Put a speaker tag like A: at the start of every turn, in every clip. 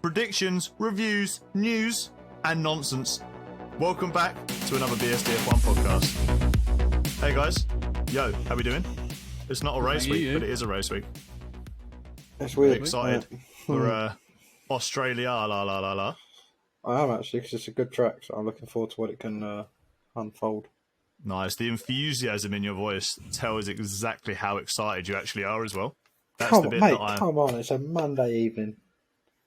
A: predictions, reviews, news, and nonsense. Welcome back to another BSDF1 podcast. Hey guys, yo, how we doing? It's not a race week, but it is a race week.
B: That's weird.
A: Excited for Australia, la la la la.
B: I am actually, because it's a good track, so I'm looking forward to what it can unfold.
A: Nice. The enthusiasm in your voice tells exactly how excited you actually are as well. That's
B: Come
A: the
B: on,
A: bit
B: mate,
A: that I...
B: come on, it's a Monday evening.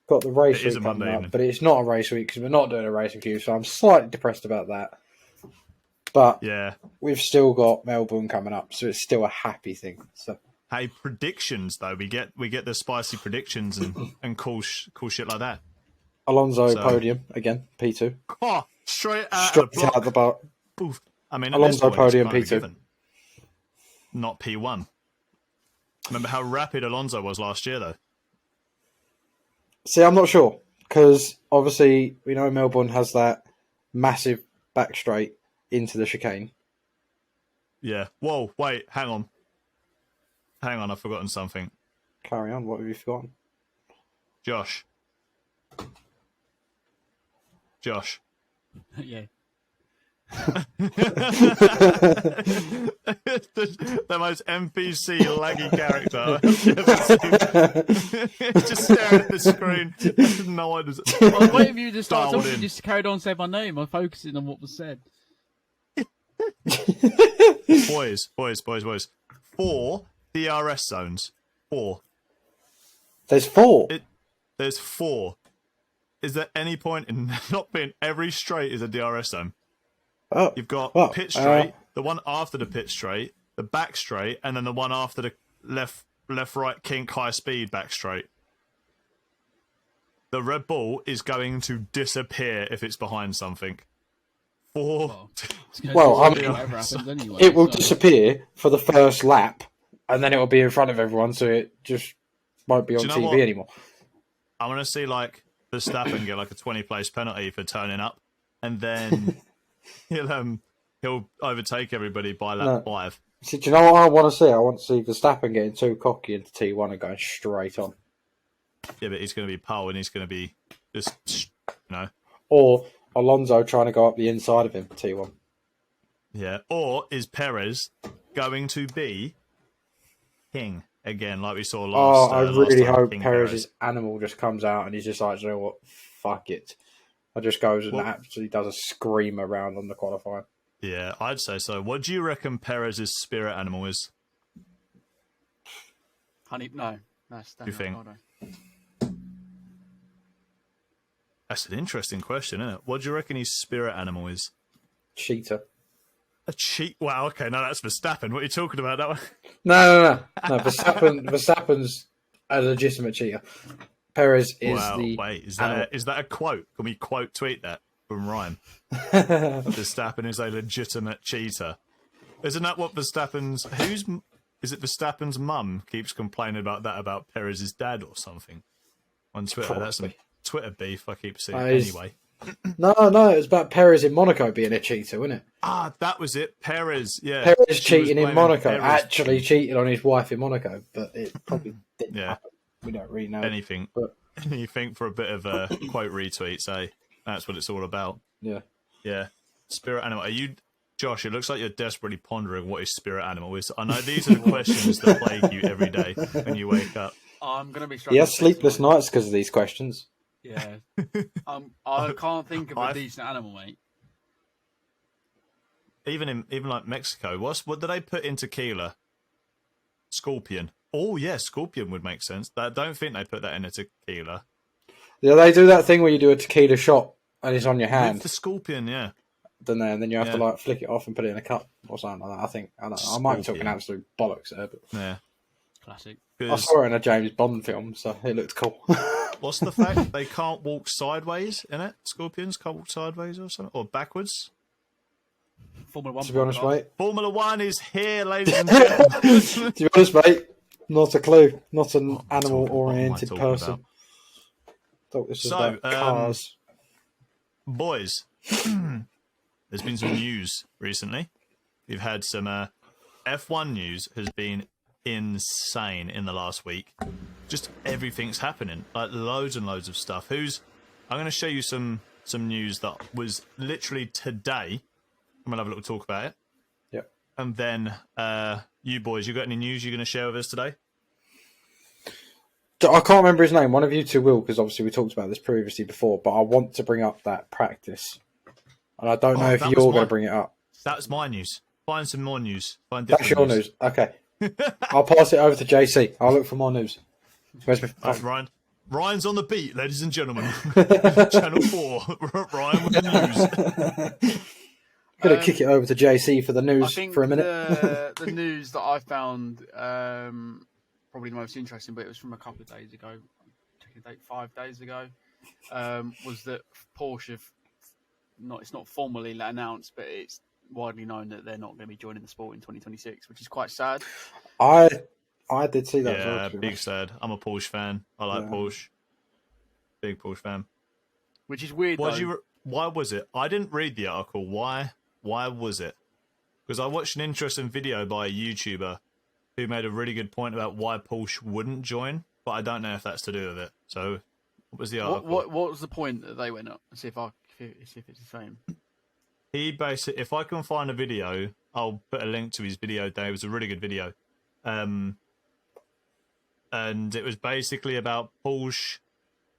B: Got the race
A: It is
B: week
A: a Monday
B: coming
A: evening.
B: up, but it's not a race week because we're not doing a race review, so I'm slightly depressed about that. But
A: Yeah.
B: we've still got Melbourne coming up, so it's still a happy thing. So,
A: Hey, predictions though. We get the spicy predictions and cool shit like that.
B: Alonso podium again, P2.
A: Oh, straight out
B: Straight
A: of the block.
B: out the bar.
A: Oof. I mean,
B: Alonso
A: at this point,
B: podium,
A: it's kind of
B: P2.
A: given. Not P1. Remember how rapid Alonso was last year, though?
B: See, I'm not sure, because obviously we know Melbourne has that massive back straight into the chicane.
A: Yeah. Whoa, wait, hang on, I've forgotten something.
B: Carry on, what have you forgotten?
A: Josh.
C: Yeah.
A: the most NPC laggy character I've ever seen. Just staring at the screen. No idea.
C: I was waiting for you to start
A: Dialed
C: talking,
A: in.
C: just carried on saying my name. I'm focusing on what was said.
A: Boys. 4 DRS zones. 4.
B: There's 4.
A: There's 4. Is there any point in not being every straight is a DRS zone?
B: Oh,
A: You've got
B: well,
A: pit straight, the one after the pit straight, the back straight, and then the one after the left, right, kink, high speed back straight. The Red Bull is going to disappear if it's behind something.
B: Well, I mean,
C: whatever happens anyway,
B: it will
C: so-
B: disappear for the first lap, and then it will be in front of everyone, so it just won't be on
A: you know
B: TV
A: what?
B: anymore.
A: I want to see like Verstappen get like a 20-place penalty for turning up, and then he'll overtake everybody by lap 5.
B: See, do you know what I want to see? I want to see Verstappen getting too cocky into T1 and going straight on.
A: Yeah, but he's going to be pole, and he's going to be just
B: Or Alonso trying to go up the inside of him for T1.
A: Yeah. Or is Perez going to be king again, like we saw last?
B: I
A: last
B: really
A: time,
B: hope
A: King
B: Perez's animal just comes out and he's just like, you know what, fuck it. I just goes and actually does a scream around on the qualifying.
A: Yeah, I'd say so. What do you reckon Perez's spirit animal is?
C: Honey, no. That's
A: Do you think? That's an interesting question, isn't it? What do you reckon his spirit animal is?
B: Cheetah.
A: A cheat? Wow, okay, no, that's Verstappen. What are you talking about? That one?
B: No. Verstappen's a legitimate cheater. Perez is
A: wait, is that a quote? Can we quote tweet that from Ryan? Verstappen is a legitimate cheater. Isn't that what Verstappen's... Is it Verstappen's mum keeps complaining about that about Perez's dad or something on Twitter?
B: Probably.
A: That's some Twitter beef I keep seeing. Anyway.
B: No, it was about Perez in Monaco being a cheater, wasn't it?
A: Ah, that was it. Perez, yeah.
B: Perez cheating in Monaco.
A: Perez.
B: Actually cheated on his wife in Monaco, but it probably didn't happen. We don't really know.
A: Anything.
B: But...
A: Anything for a bit of a quote retweet, say. That's what it's all about.
B: Yeah.
A: Yeah. Spirit animal. Are you... Josh, it looks like you're desperately pondering what his spirit animal is. I know these are the questions that plague you every day when you wake up.
C: I'm going to be
B: He has sleepless nights because of these questions.
C: Yeah. I can't think of a decent animal, mate.
A: Even like Mexico, what do they put in tequila? Scorpion. Oh yeah, scorpion would make sense. I don't think they put that in a tequila.
B: Yeah, they do that thing where you do a tequila shot and it's on your hand.
A: With the scorpion, yeah.
B: Don't they? And then you have to like flick it off and put it in a cup or something like that. I don't know. I might be talking absolute bollocks there, but
A: yeah,
C: classic.
B: I saw it in a James Bond film, so it looked cool.
A: What's the fact they can't walk sideways in it? Scorpions can't walk sideways or something, or backwards.
C: Formula 1.
B: To be honest, mate.
A: Formula 1 is here, ladies and gentlemen.
B: To be honest, mate, not a clue. Not an animal-oriented person. Thought this was about cars.
A: Boys, there's been some news recently. We've had some F1 news has been insane in the last week. Just everything's happening, like loads and loads of stuff. I'm going to show you some news that was literally today. I'm going to have a little talk about it.
B: Yep.
A: And then you boys, you got any news you're going to share with us today?
B: I can't remember his name. One of you two will, because obviously we talked about this previously before, but I want to bring up that practice. And I don't know if you're going to bring it up.
A: That's my news. Find some more news.
B: That's your news. Okay. I'll pass it over to JC. I'll look for more news.
A: Ryan. Ryan's on the beat, ladies and gentlemen. Channel 4. Ryan with the news.
B: I'm going to kick it over to JC for the news for a minute.
C: The news that I found probably the most interesting, but it was from a couple of days ago. Checking the date, 5 days ago. Was that Porsche? It's not formally announced, but it's widely known that they're not going to be joining the sport in 2026, which is quite sad.
B: I did see that.
A: Yeah, big sad. I'm a Porsche fan. I like Porsche. Big Porsche fan.
C: Which is weird.
A: Why was it? I didn't read the article. Why was it? Because I watched an interesting video by a YouTuber who made a really good point about why Porsche wouldn't join, but I don't know if that's to do with it. So, what was the article?
C: What was the point that they went up? See if it's the same.
A: He basically, if I can find a video, I'll put a link to his video there. It was a really good video. And it was basically about Porsche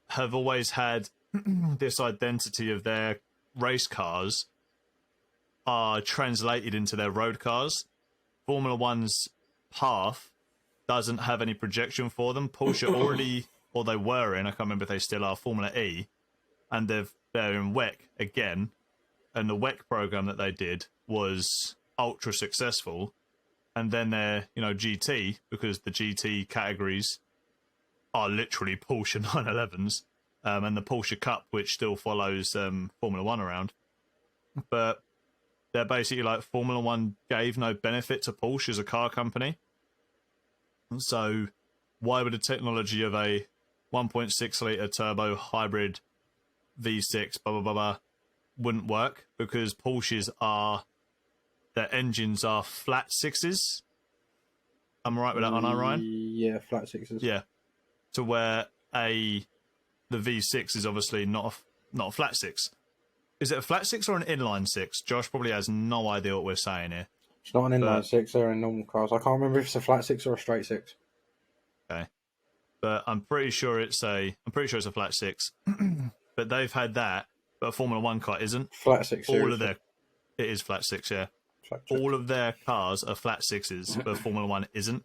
A: have always had this identity of their race cars are translated into their road cars. Formula One's path doesn't have any projection for them. Porsche already, or they were in, I can't remember if they still are, Formula E, and they're in WEC again. And the WEC program that they did was ultra successful. And then they're, GT, because the GT categories are literally Porsche 911s, and the Porsche Cup, which still follows Formula One around. But they're basically like Formula One gave no benefit to Porsche as a car company. So why would the technology of a 1.6 litre turbo hybrid V6 blah blah blah blah wouldn't work? Because Porsches their engines are flat sixes. I'm right with that, aren't I, Ryan?
B: Yeah, flat sixes.
A: Yeah. To where the V6 is obviously not a flat six. Is it a flat six or an inline six? Josh probably has no idea what we're saying here.
B: It's not an inline six, they're in normal cars. I can't remember if it's a flat six or a straight six.
A: Okay. But I'm pretty sure it's a flat six. But they've had that, but a Formula One car isn't.
B: Flat six.
A: It is flat six, yeah. All of their cars are flat sixes, but Formula One isn't.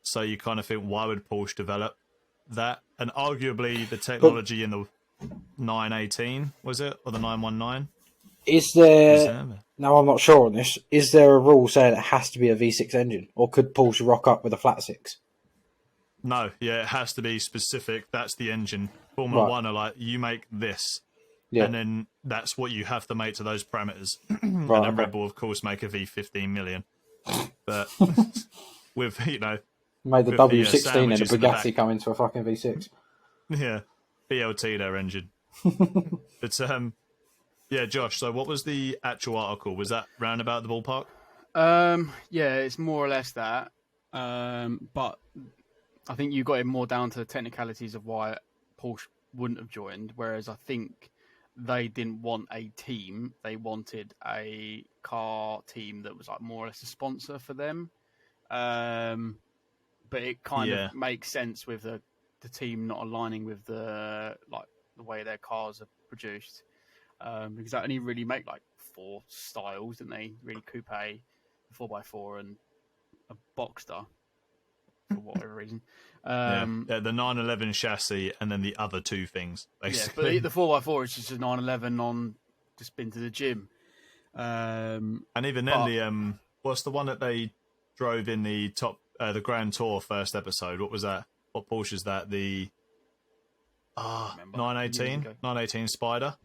A: So you kind of think, why would Porsche develop that? And arguably the technology in the 918, was it? Or the 919?
B: Is there... No, I'm not sure on this. Is there a rule saying it has to be a V6 engine? Or could Porsche rock up with a flat six?
A: No, yeah, it has to be specific. That's the engine. Formula One are like, you make this. Yeah. And then that's what you have to make to those parameters. And then Red Bull, of course, make a V15 million. But with,
B: made the W16 and a Bugatti come into a fucking V6.
A: Yeah. BLT their engine. But, yeah, Josh, so what was the actual article? Was that round about the ballpark?
C: Yeah, it's more or less that. But I think you got it more down to the technicalities of why Porsche wouldn't have joined, whereas I think they didn't want a team. They wanted a car team that was like more or less a sponsor for them. But it kind of makes sense with the team not aligning with the way their cars are produced. Because they only really make like 4 styles, didn't they? Really coupe, 4x4, and a Boxster for whatever reason.
A: The 911 chassis and then the other 2 things, basically.
C: Yeah, but the 4x4 is just a 911 on just been to the gym.
A: And even then, what's the one that they drove in the the Grand Tour first episode? What was that? What Porsche is that? The 918 Spider.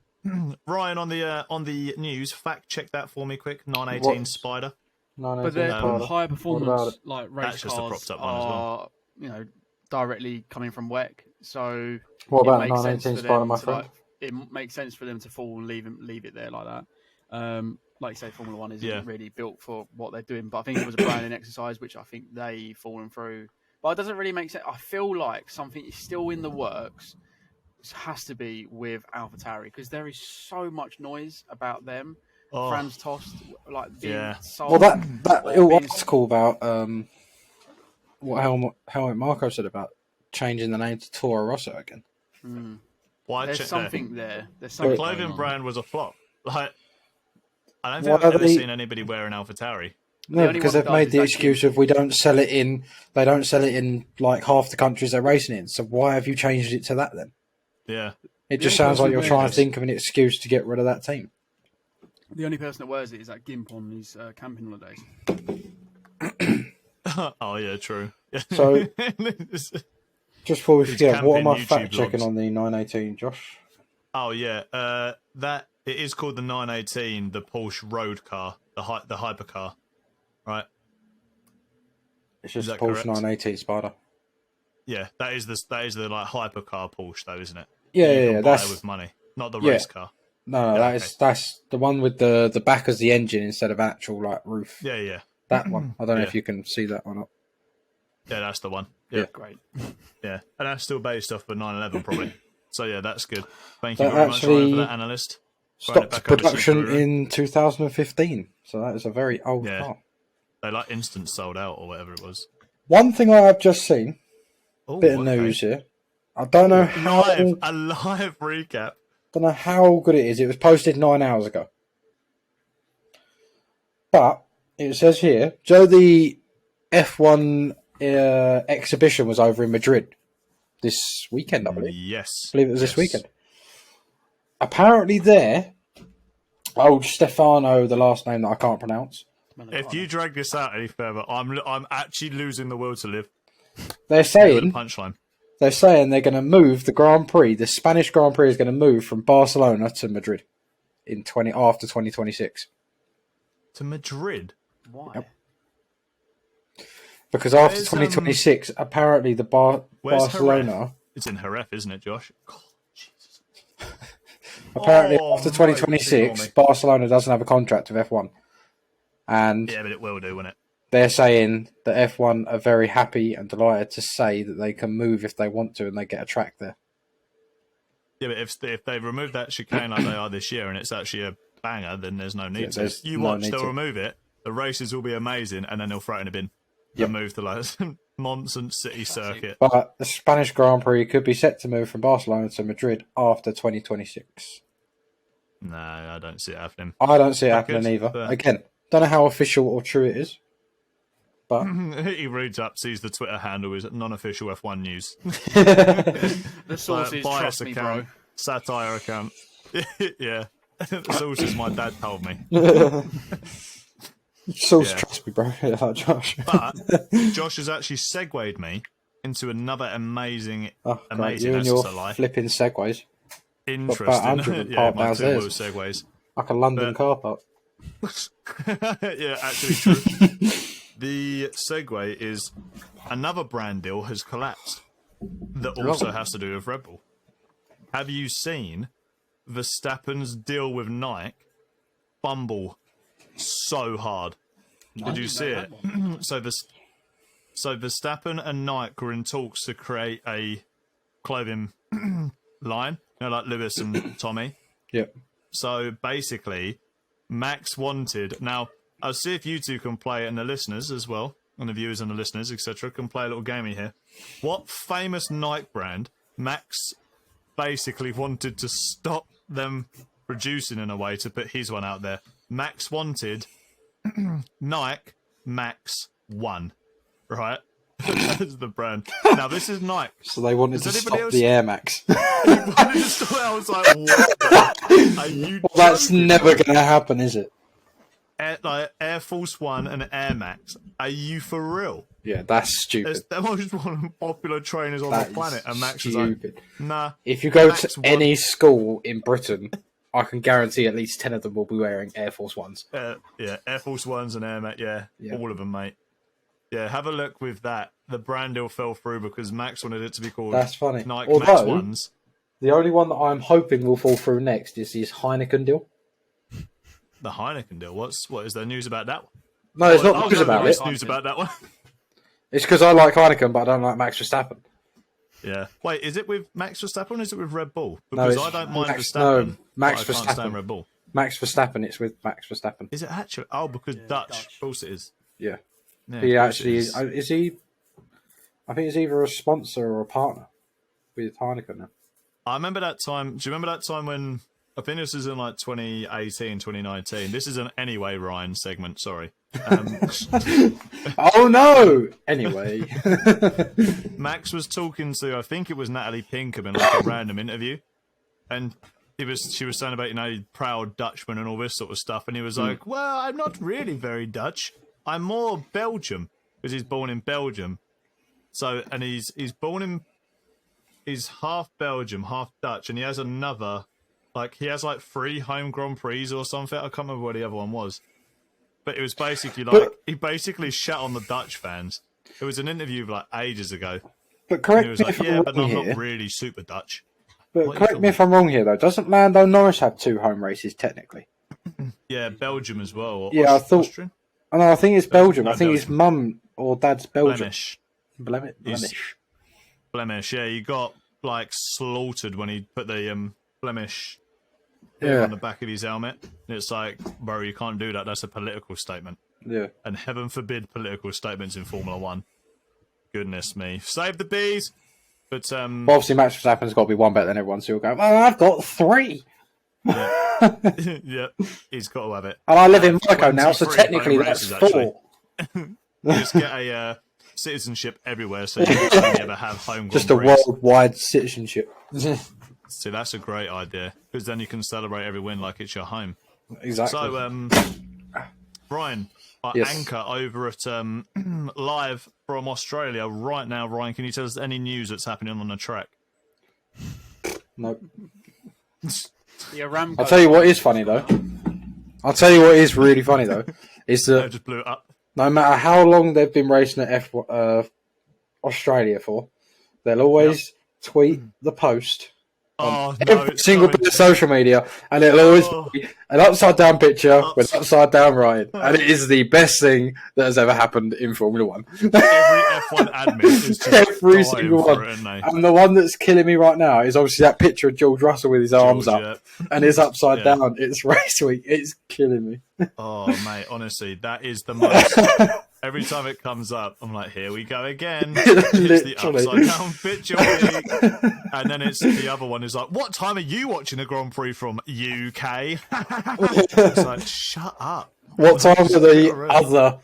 A: Ryan, on the news, fact check that for me quick. 918 Spider.
C: But they're higher performance like race
A: cars
C: are,
A: propped up one as
C: well. Directly coming from WEC. So
B: what about 918 Spider, my friend?
C: It makes sense for them to fall and leave it there like that. like you say, Formula One isn't really built for what they're doing. But I think it was a branding exercise, which I think they've fallen through. But it doesn't really make sense. I feel like something is still in the works. It has to be with AlphaTauri because there is so much noise about them. Franz Tost, like being sold.
B: Well, that little article about what Helmut Marko said about changing the name to Toro Rosso again.
A: Why
C: There's something there. There's
A: the
C: something.
A: clothing brand was a flop. Like, I don't think I've ever seen anybody wearing AlphaTauri.
B: No, because they've made the excuse of they don't sell it in like half the countries they're racing in. So why have you changed it to that then?
A: Yeah.
B: It just sounds like you're trying to think of an excuse to get rid of that team.
C: The only person that wears it is that Gimp on his camping holidays.
A: Oh yeah, true.
B: So, just before we forget, what am I
A: YouTube
B: fact checking
A: vlogs.
B: on the 918, Josh?
A: Oh yeah, that it is called the 918, the Porsche road car, the hypercar, right?
B: It's just a
A: that
B: Porsche
A: correct?
B: 918 Spider.
A: Yeah, that is the like hypercar Porsche though, isn't it?
B: Yeah,
A: You
B: yeah,
A: can buy
B: that's
A: it with money, not the race car.
B: No,
A: Yeah,
B: that's the one with the back as the engine instead of actual like roof.
A: Yeah, yeah,
B: That one. I don't know
A: Yeah.
B: if you can see that or not.
A: yeah. That's the one.
B: Yeah.
A: Yeah,
C: Great.
A: yeah, and that's still based off the 911 probably. So yeah, that's good. Thank you
B: That
A: very much
B: actually
A: Ryan, for that analyst. Throwing it
B: Stopped
A: back on the
B: production
A: Subaru.
B: in 2015, so that is a very old
A: Yeah.
B: car.
A: They like instant sold out or whatever it was.
B: One thing I have just seen,
A: Oh,
B: bit of news here. I don't know how
A: a live recap.
B: don't know how good it is. It was posted 9 hours ago, but it says here, Joe, the F1 exhibition was over in Madrid this weekend, I believe.
A: Yes,
B: I believe it was this weekend. Apparently, there, old Stefano, the last name that I can't pronounce.
A: If you drag this out any further, I'm actually losing the will to live.
B: They're
A: With
B: saying
A: a punchline.
B: they're going to move the Grand Prix. The Spanish Grand Prix is going to move from Barcelona to Madrid after 2026.
A: To Madrid.
C: Why?
B: Yep. Because after
A: Where's,
B: 2026, apparently the
A: Where's
B: Barcelona.
A: Jerez? It's in Jerez, isn't it, Josh? God, Jesus.
B: Apparently,
A: Oh,
B: after
A: mate,
B: 2026,
A: ignore me.
B: Barcelona doesn't have a contract with F1, and
A: Yeah, but it will do, won't it?
B: they're saying that F1 are very happy and delighted to say that they can move if they want to, and they get a track there.
A: Yeah, but if they remove that chicane like they are this year, and it's actually a banger, then there's no need to.
B: there's
A: You
B: no
A: watch,
B: need
A: they'll
B: to.
A: remove it. The races will be amazing, and then they'll throw it in a bin.
B: Yep.
A: And move to like nonsense city circuit.
B: But the Spanish Grand Prix could be set to move from Barcelona to Madrid after 2026.
A: No, I don't see it happening.
B: I don't see it
A: That
B: happening
A: good,
B: either.
A: but-
B: Again, don't know how official or true it is, but
A: He reads up, sees the Twitter handle is non-official F1 news.
C: The sources,
A: Bias
C: trust me, bro.
A: account, satire account. Yeah, the sources my dad told me.
B: source
A: Yeah.
B: trust me, bro. Like Josh.
A: But Josh has actually segued me into another amazing,
B: Oh, great.
A: amazing.
B: You and
A: That's
B: your
A: just a lie.
B: flipping segways,
A: Interesting.
B: 100
A: Yeah,
B: park
A: my two-wheel
B: downstairs.
A: segues.
B: like a London car park.
A: Yeah, actually true. The segue is another brand deal has collapsed that also has to do with Red Bull. Have you seen Verstappen's deal with Nike fumble so hard? Did you see it? So Verstappen and Nike were in talks to create a clothing line, like Lewis and Tommy.
B: Yep.
A: So basically, Max wanted. Now, I'll see if you two can play it, and the listeners as well, and the viewers and the listeners, etc., can play a little gamey here. What famous Nike brand Max basically wanted to stop them producing in a way to put his one out there? Max wanted Nike Max 1, right? That's the brand. Now, this is Nike.
B: So they wanted
A: Does
B: to
A: anybody
B: stop
A: else-
B: the Air Max.
A: I was like, what? Are you
B: Well, that's
A: joking?
B: never going to happen, is it?
A: Air Force One and Air Max. Are you for real?
B: Yeah, that's stupid.
A: It's the most one of the popular trainers on
B: That
A: the planet,
B: is
A: and Max is like,
B: stupid.
A: nah.
B: If you go
A: Max
B: to
A: one-
B: any school in Britain, I can guarantee at least 10 of them will be wearing Air Force Ones.
A: Yeah, Air Force Ones and Air Max. Yeah, all of them, mate. Yeah, have a look with that. The brand deal fell through because Max wanted it to be called
B: That's funny.
A: Nike Max
B: Although,
A: Ones.
B: the only one that I'm hoping will fall through next is his Heineken deal.
A: the Heineken deal. What is there news about that one?
B: No, there's not
A: Oh,
B: news
A: no,
B: about
A: there
B: it.
A: is news about that one.
B: It's because I like Heineken, but I don't like Max Verstappen.
A: Yeah. Wait, is it with Max Verstappen or is it with Red Bull?
B: No,
A: Because
B: it's
A: I don't mind
B: Max-
A: Verstappen.
B: no, Max
A: but I can't stand
B: Verstappen.
A: Red Bull.
B: Max Verstappen, it's with Max Verstappen.
A: Is it actually? Oh, because Dutch. Of course it is.
B: Yeah.
A: Yeah,
B: He
A: of course
B: actually
A: it
B: is he? I think he's either a sponsor or a partner with Heineken now.
A: I remember that time. Do you remember that time when I think this is in like 2018, 2019? This is an anyway Ryan segment. Sorry.
B: Oh no! Anyway,
A: Max was talking to, I think it was Natalie Pinkham in like a random interview, and she was saying about proud Dutchman and all this sort of stuff, and he was like, "Well, I'm not really very Dutch. I'm more Belgium because he's born in Belgium. So, and he's half Belgium, half Dutch, and he has another, like he has like 3 home Grand Prix or something. I can't remember what the other one was." But it was basically like he basically shat on the Dutch fans. It was an interview like ages ago.
B: but correct
A: He was
B: me
A: like,
B: if I'm
A: "Yeah,
B: wrong
A: but I'm
B: here.
A: not really super Dutch."
B: But
A: What are you
B: correct me if
A: talking
B: I'm wrong here, though. Doesn't Lando Norris have 2 home races technically?
A: Yeah, Belgium as well. Or
B: Yeah, I thought.
A: Austrian?
B: Oh, no, I think it's Belgium.
A: No,
B: I think his
A: Belgium.
B: mum or dad's Belgium.
A: Blemish. Blemish. Yeah, he got like slaughtered when he put the blemish
B: Yeah.
A: on the back of his helmet. And it's like, bro, you can't do that. That's a political statement.
B: Yeah.
A: And heaven forbid political statements in Formula One. Goodness me. Save the bees. But
B: Well, obviously, Max Verstappen's got to be one better than everyone, so you'll go, well, I've got 3.
A: yeah, he's got to have it.
B: And I live in Monaco now, so
A: 23
B: technically
A: home
B: that's
A: races,
B: 4.
A: actually. Just get a citizenship everywhere so you can never have home
B: Just a
A: Grand Prix.
B: worldwide citizenship.
A: See, that's a great idea because then you can celebrate every win like it's your home.
B: Exactly.
A: So, Brian, our
B: Yes.
A: anchor over at live from Australia right now. Ryan, can you tell us any news that's happening on the track?
B: Nope.
C: Yeah, Rambo.
B: I'll tell you what is funny, though. I'll tell you what is really funny, though. Is
A: I
B: that
A: just blew it up.
B: no matter how long they've been racing at Australia for, they'll always tweet the post
A: Oh,
B: every
A: no, it's
B: single
A: so
B: bit of social media, and it'll always
A: Oh.
B: be an upside down picture with upside down writing, and it is the best thing that has ever happened in Formula One.
A: Every F1 admin is just
B: Every
A: dying
B: single
A: for
B: one.
A: it, isn't they?
B: And the one that's killing me right now is obviously that picture of George Russell with his arms up
A: George,
B: and it's upside
A: Yeah.
B: down. It's race week. It's killing me.
A: Oh, mate, honestly, that is the most. Every time it comes up, I'm like, here we go again. It's the
B: Literally.
A: upside down picture week. And then it's the other one is like, what time are you watching a Grand Prix from, UK? It's like, shut up.
B: What time are the
A: Not really.
B: other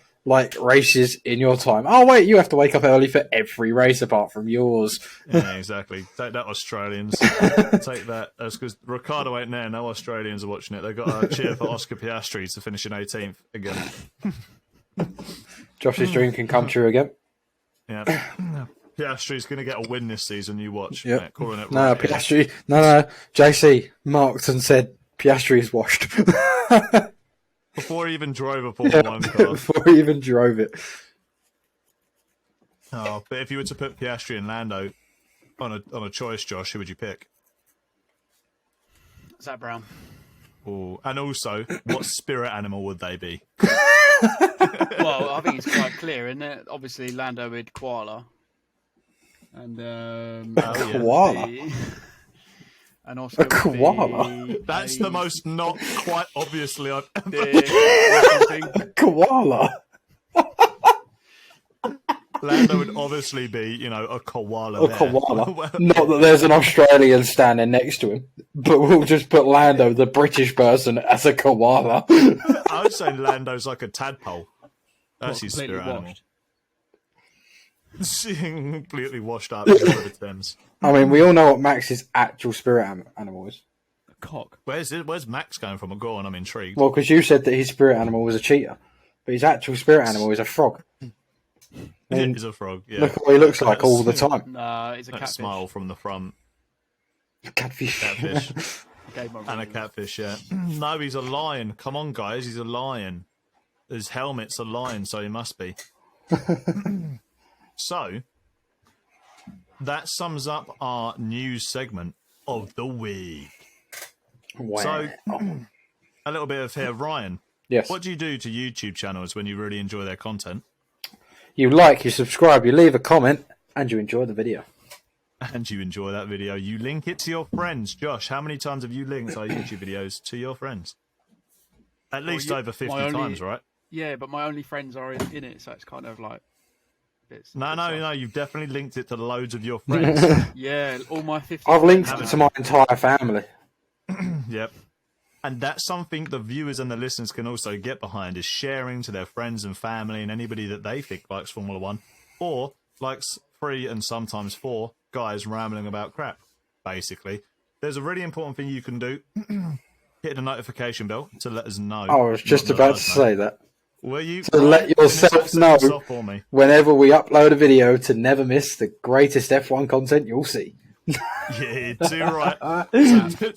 B: races in your time? Oh wait, you have to wake up early for every race apart from yours.
A: Yeah, exactly. Take that, Australians. Take that. That's because Ricciardo ain't there. No Australians are watching it. They've got a cheer for Oscar Piastri to finish in 18th again.
B: Josh's dream can come true again.
A: Yeah. Piastri's going to get a win this season, you watch.
B: Yep.
A: Yeah, calling it
B: No,
A: right here.
B: Piastri. No. JC marked and said Piastri is washed
A: Before he even drove a Formula 1 car.
B: before he even drove it.
A: Oh, but if you were to put Piastri and Lando on a choice, Josh, who would you pick?
C: Zach Brown.
A: Ooh. And also, what spirit animal would they be?
C: Well, I think it's quite clear, isn't it? Obviously, Lando with koala. And
B: Koala?
C: and also
B: A koala?
A: That's the most not quite obviously I've ever
C: the
B: Koala.
A: Lando would obviously be, a koala.
B: A koala. Not that there's an Australian standing next to him, but we'll just put Lando, the British person, as a koala.
A: I would say Lando's like a tadpole. That's his
C: completely
A: spirit
C: washed.
A: animal. Completely washed up in the Thames.
B: I mean, we all know what Max's actual spirit animal is.
C: Cock.
A: Where's Max going from? Go on, I'm intrigued.
B: Well, because you said that his spirit animal was a cheetah, but his actual spirit animal is a frog.
A: It is a frog, yeah.
B: Look at what he looks like all the time.
C: Nah, it's a
A: That
C: catfish.
A: smile from the front.
B: Catfish.
A: Catfish.
C: Gave my
A: And a
C: reason.
A: catfish, yeah. No, he's a lion. Come on, guys, he's a lion. His helmet's a lion, so he must be. So, that sums up our news segment of the week.
B: Wow.
A: So, a little bit of here, Ryan.
B: Yes.
A: What do you do to YouTube channels when you really enjoy their content?
B: You like, you subscribe, you leave a comment, and you enjoy the video.
A: And you enjoy that video. You link it to your friends. Josh, how many times have you linked our YouTube videos to your friends? At least over 50 times, right?
C: Yeah, but my only friends are in it, so it's kind of like...
A: No, you've definitely linked it to loads of your friends.
C: Yeah, all my 50
B: I've linked it to my entire family.
A: Yep. And that's something the viewers and the listeners can also get behind, is sharing to their friends and family and anybody that they think likes Formula One, or likes 3 and sometimes 4 guys rambling about crap, basically. There's a really important thing you can do. Hit the notification bell to let us know.
B: I was just about to say that.
A: Will you?
B: To let yourself know whenever we upload a video to never miss the greatest F1 content you'll see.
A: Yeah, too right.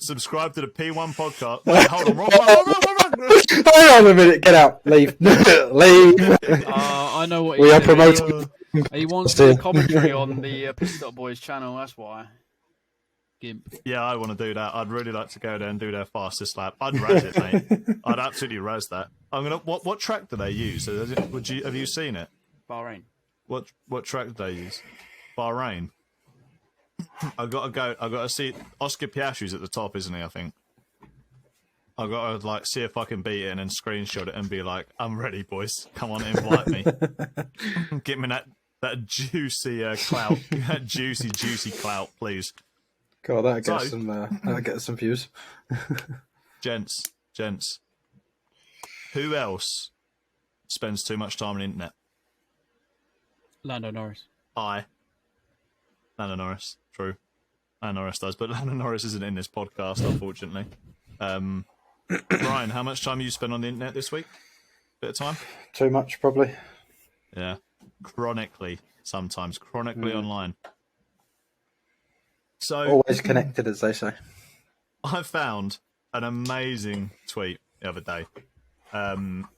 A: Subscribe to the P1 podcast. Wait, hold on. Wrong.
B: Hang on a minute. Get out. Leave. Leave.
C: I know what
B: we are promoting.
C: He wants to do commentary on the Pit Stop Boys channel, that's why. Gimp.
A: Yeah, I want to do that. I'd really like to go there and do their fastest lap. I'd razz it, mate. I'd absolutely razz that. I'm gonna. What track do they use? Have you seen it?
C: Bahrain.
A: What track do they use? Bahrain. I gotta see Oscar Piastri's at the top, isn't he? I think. I gotta see if I can beat it and then screenshot it and be like, I'm ready, boys. Come on, invite me. Give me that juicy clout, that juicy clout, please.
B: God, that'll get some views.
A: Gents. Who else spends too much time on the internet?
C: Lando Norris.
A: Lando Norris. True. Lando Norris does, but Lando Norris isn't in this podcast, unfortunately. Ryan, how much time have you spent on the internet this week? Bit of time?
B: Too much, probably.
A: Yeah. Chronically online. So
B: always connected, as they say.
A: I found an amazing tweet the other day. I don't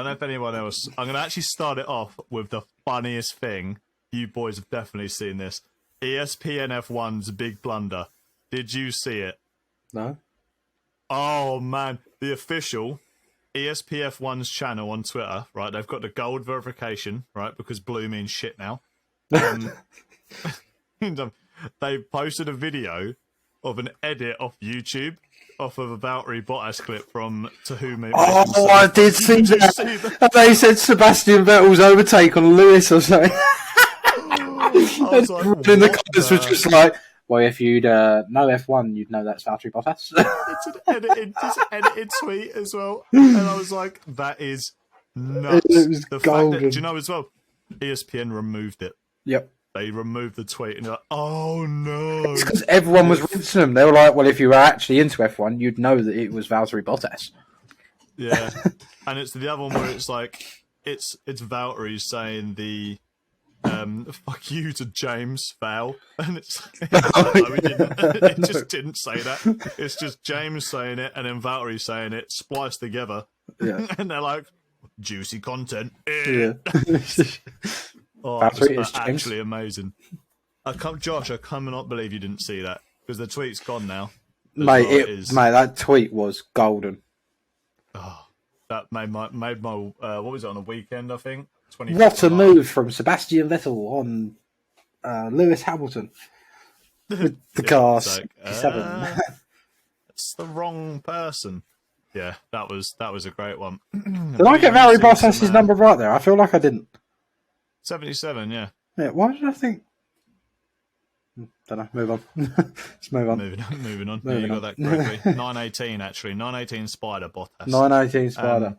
A: know if anyone else... I'm going to actually start it off with the funniest thing. You boys have definitely seen this. ESPN F1's big blunder. Did you see it?
B: No.
A: Oh, man. The official ESPN F1's channel on Twitter, right? They've got the gold verification, right? Because blue means shit now. They posted a video of an edit off YouTube off of a Valtteri Bottas clip from To Whom It May
B: Oh, I did see that. They said Sebastian Vettel's overtake on Lewis or something.
A: I was like,
B: in the comments was just like, well, if you'd know F1, you'd know that's Valtteri Bottas.
A: It's an edited tweet as well. And I was like, that is nuts.
B: It was
A: the
B: golden.
A: fact that, do you know as well, ESPN removed it.
B: Yep.
A: They removed the tweet and they're like, oh no.
B: It's because everyone was rinsing them. They were like, well, if you were actually into F1, you'd know that it was Valtteri Bottas.
A: Yeah. And it's the other one where it's like, it's Valtteri saying the fuck you to James Val. And it's like, no, it just didn't say that. It's just James saying it and then Valtteri saying it, spliced together.
B: Yeah.
A: And they're like, juicy content.
B: Yeah.
A: Oh, it's actually amazing. Josh, I cannot believe you didn't see that because the tweet's gone now.
B: Mate, that tweet was golden.
A: Oh, that made my what was it on the weekend? I think.
B: What a move from Sebastian Vettel on Lewis Hamilton with the car 7.
A: It's the wrong person. Yeah, that was a great one.
B: Did I get Valtteri Bottas' number right there? I feel like I didn't.
A: 77, yeah.
B: Yeah, why did I think? Don't know. Move on. Let's move on.
A: Moving on. You got that correctly. 918, actually. 918 Spider Bottas.
B: 918 Spider.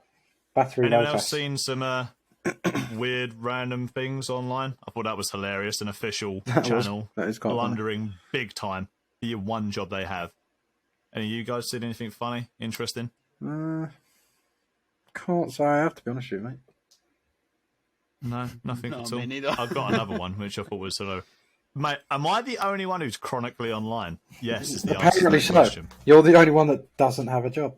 B: Battery
A: Anyone
B: Bottas.
A: else seen some weird, random things online? I thought that was hilarious. An official channel blundering big time. The one job they have. Any of you guys seen anything funny, interesting?
B: Can't say I have, to be honest with you, mate.
A: No, nothing at all.
C: Me neither.
A: I've got another one, which I thought was sort of... Mate, am I the only one who's chronically online? Yes, is the answer to that question.
B: You're the only one that doesn't have a job.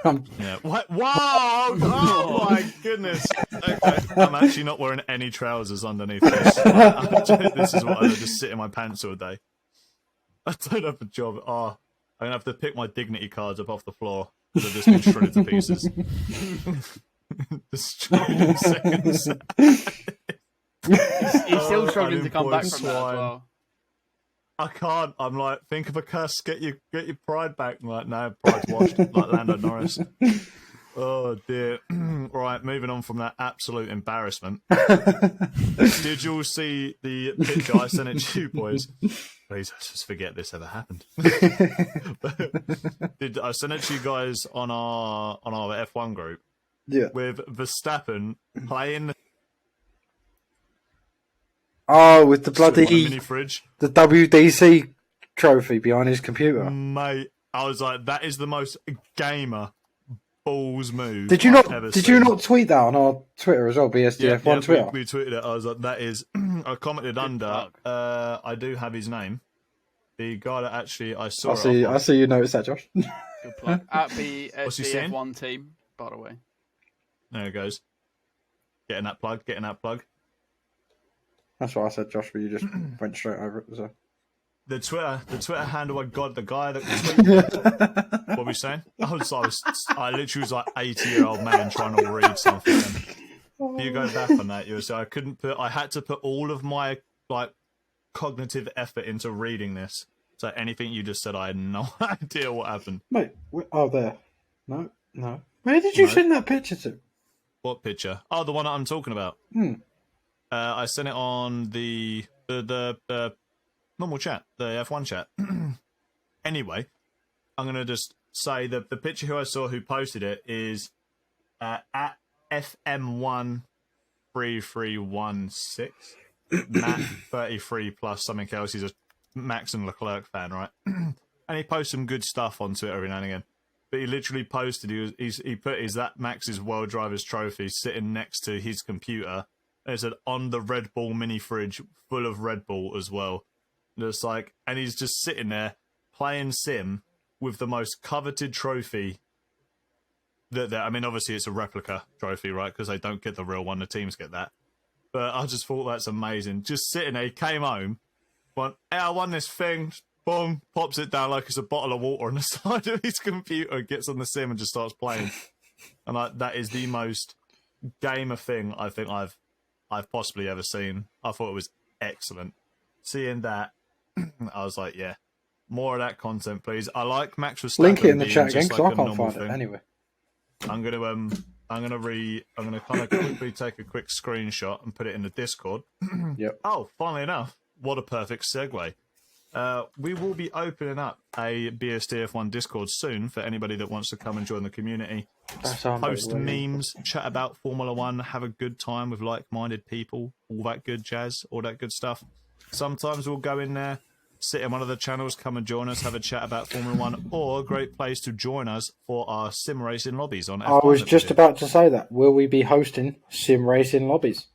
A: Yeah. What? Wow! Oh my goodness. Okay. I'm actually not wearing any trousers underneath this. This is what I just sit in my pants all day. I don't have a job. Oh, I'm going to have to pick my dignity cards up off the floor. They've just been shredded to pieces. Destroyed in seconds.
C: He's still struggling to come back from that as well.
A: I can't. I'm like, think of a curse. Get your pride back. I'm like, no, pride's washed. Like Lando Norris. Oh dear. Right, moving on from that absolute embarrassment. Did you all see the picture I sent it to you, boys? Please, just forget this ever happened. Did I send it to you guys on our F1 group?
B: Yeah.
A: With Verstappen playing.
B: Oh, with the bloody
A: mini fridge,
B: the WDC trophy behind his computer,
A: mate. I was like, that is the most gamer balls move.
B: Did you not tweet that on our Twitter as well? BSDF1 Twitter.
A: We tweeted it. I was like, that is. I commented under. I do have his name. The guy that actually I saw.
B: I see you noticed that, Josh.
C: Good plug. At BSDF1 team, by the way.
A: There it goes. Getting that plug.
B: That's what I said, Josh, but you just went straight over it. So.
A: The Twitter handle I got, the guy that tweeted. What were we saying? I literally was like 80-year-old man trying to read something. And you go back on that, you say I had to put all of my like cognitive effort into reading this. So anything you just said, I had no idea what happened.
B: Mate, there. No. Where did you send that picture to?
A: What picture? Oh, the one that I'm talking about. I sent it on the normal chat, the F1 chat. Anyway, I'm going to just say that the picture who I saw who posted it is at FM13316, Matt 33 plus something else. He's a Max and Leclerc fan, right? And he posts some good stuff on Twitter every now and again. But he literally posted, he put that Max's World Drivers Trophy sitting next to his computer. And it said, on the Red Bull mini fridge, full of Red Bull as well. Just like, and he's just sitting there playing sim with the most coveted trophy. I mean, obviously it's a replica trophy, right? Because they don't get the real one. The teams get that. But I just thought that's amazing. Just sitting there, he came home, went, hey, I won this thing. Boom, pops it down like it's a bottle of water on the side of his computer, gets on the sim and just starts playing. And like, that is the most gamer thing I think I've possibly ever seen. I thought it was excellent. Seeing that, I was like, yeah, more of that content, please. I like Max Verstappen.
B: Link it in the chat again,
A: because
B: I can't find it anyway.
A: I'm gonna kind of quickly take a quick screenshot and put it in the Discord.
B: Yep.
A: Oh, funnily enough, what a perfect segue. We will be opening up a BSDF1 Discord soon for anybody that wants to come and join the community. Post memes, chat about Formula One, have a good time with like-minded people, all that good jazz, all that good stuff. Sometimes we'll go in there, sit in one of the channels, come and join us, have a chat about Formula One, or a great place to join us for our sim racing lobbies on F1.
B: I was just about to say that. Will we be hosting sim racing lobbies?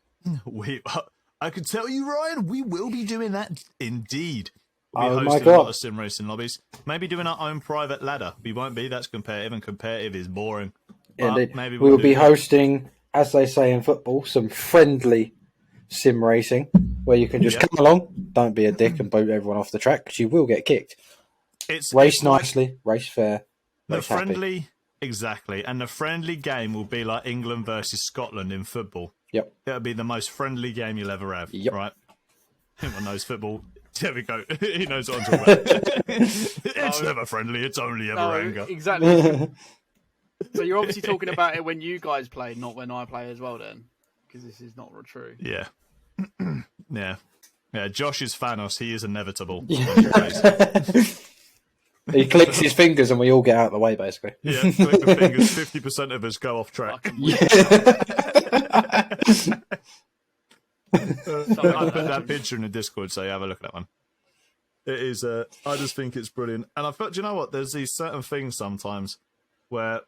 A: I can tell you, Ryan, we will be doing that indeed.
B: We'll
A: be hosting a lot of sim racing lobbies. Maybe doing our own private ladder. We won't be. That's competitive, and competitive is boring.
B: Indeed. Maybe we'll be hosting, as they say in football, some friendly sim racing where you can just come along, don't be a dick and boot everyone off the track because you will get kicked. Race nicely, race fair.
A: The friendly, happy. Exactly. And the friendly game will be like England versus Scotland in football.
B: Yep.
A: It'll be the most friendly game you'll ever have.
B: Yep.
A: Right? Everyone knows football. There we go. He knows what I'm talking about. It's never friendly. It's only ever anger.
C: Exactly. So you're obviously talking about it when you guys play, not when I play as well, then, because this is not true.
A: Yeah. Yeah. Josh is Thanos. He is inevitable.
B: He clicks his fingers and we all get out of the way, basically.
A: Yeah, click the fingers. 50% of us go off track. I put that picture in the Discord, so have a look at that one. It is. I just think it's brilliant, and I thought, you know what? There's these certain things sometimes where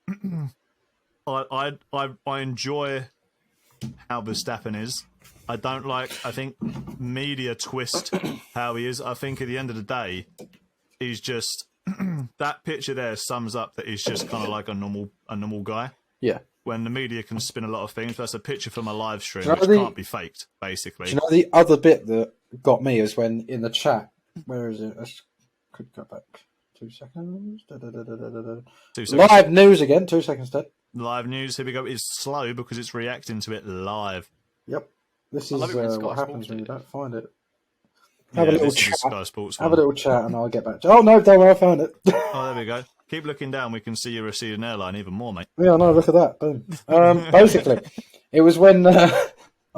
A: I enjoy how Verstappen is. I don't like. I think media twist how he is. I think at the end of the day, he's just that picture there sums up that he's just kind of like a normal guy.
B: Yeah.
A: When the media can spin a lot of things, that's a picture from a live stream, which can't be faked, basically.
B: Do you know the other bit that got me is when in the chat, where is it? Let's quick go back. 2 seconds.
A: 2 seconds.
B: Live news again. 2 seconds, Ted.
A: Live news. Here we go. It's slow because it's reacting to it live.
B: Yep. This is what happens when you don't find it. Have a little chat.
A: Sky Sports
B: Have a little chat, and I'll get back to you. Oh no, don't worry, I found it.
A: Oh, there we go. Keep looking down. We can see your receding airline even more, mate.
B: Yeah, no, look at that. Boom. Basically, it was when I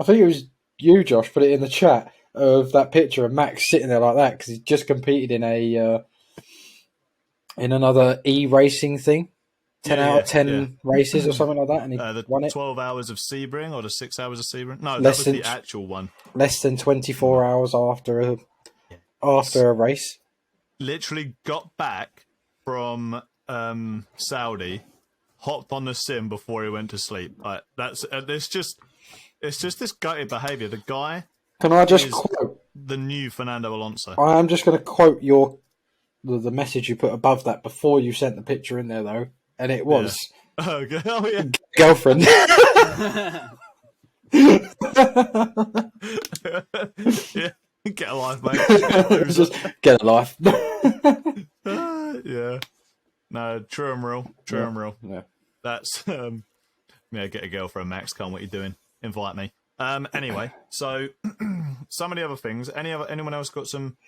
B: think it was you, Josh, put it in the chat of that picture of Max sitting there like that because he just competed in another e-racing thing, 10 out of 10 races or something like that, and he won it.
A: 12 hours of Sebring or the 6 hours of Sebring? No,
B: Less
A: that was
B: than,
A: the actual one.
B: Less than 24 hours after a race.
A: Literally got back from Saudi, hopped on the sim before he went to sleep. Like that's it's just this gutted behaviour. The guy.
B: Can I just quote
A: the new Fernando Alonso?
B: I am just going to quote the message you put above that before you sent the picture in there, though, and it was girlfriend.
A: Yeah, get a life, mate.
B: Just get a life.
A: Yeah. No, true and real. True and real.
B: Yeah.
A: That's get a girlfriend, Max. Can't what you're doing. Invite me. Anyway, so some of the other things. Anyone else got some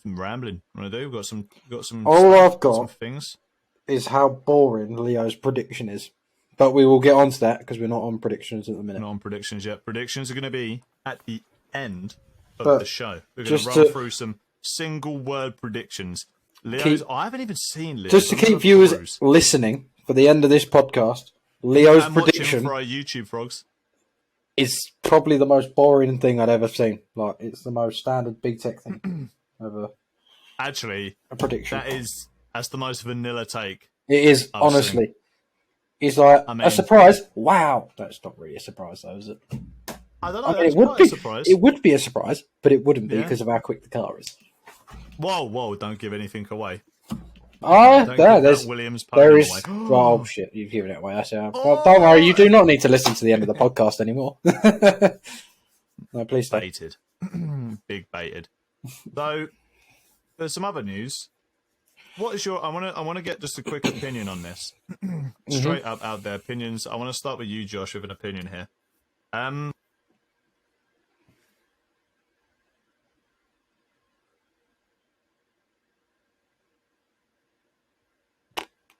A: rambling want to do? We've got some.
B: All I've got
A: some things
B: is how boring Leo's prediction is, but we will get onto that because we're not on predictions at the minute.
A: Not on predictions yet. Predictions are going to be at the end of the show. We're going to run through some single word predictions. Leo's. I haven't even seen Leo's.
B: Just to keep viewers listening for the end of this podcast, Leo's prediction
A: for our YouTube frogs
B: is probably the most boring thing I'd ever seen. Like it's the most standard big tech thing ever.
A: Actually,
B: a prediction.
A: That's the most vanilla take.
B: It is honestly. It's like a surprise. Wow, that's not really a surprise, though, is it?
A: I don't know. It would be a surprise.
B: It would be a surprise, but it wouldn't be because of how quick the car is.
A: Whoa! Don't give anything away.
B: There's
A: Williams.
B: There is. Oh shit! You've given it away. Well, don't worry. You do not need to listen to the end of the podcast anymore. No, please stay.
A: Baited. Big baited. Though there's some other news. What is your? I want to get just a quick opinion on this. Straight up out there opinions. I want to start with you, Josh, with an opinion here.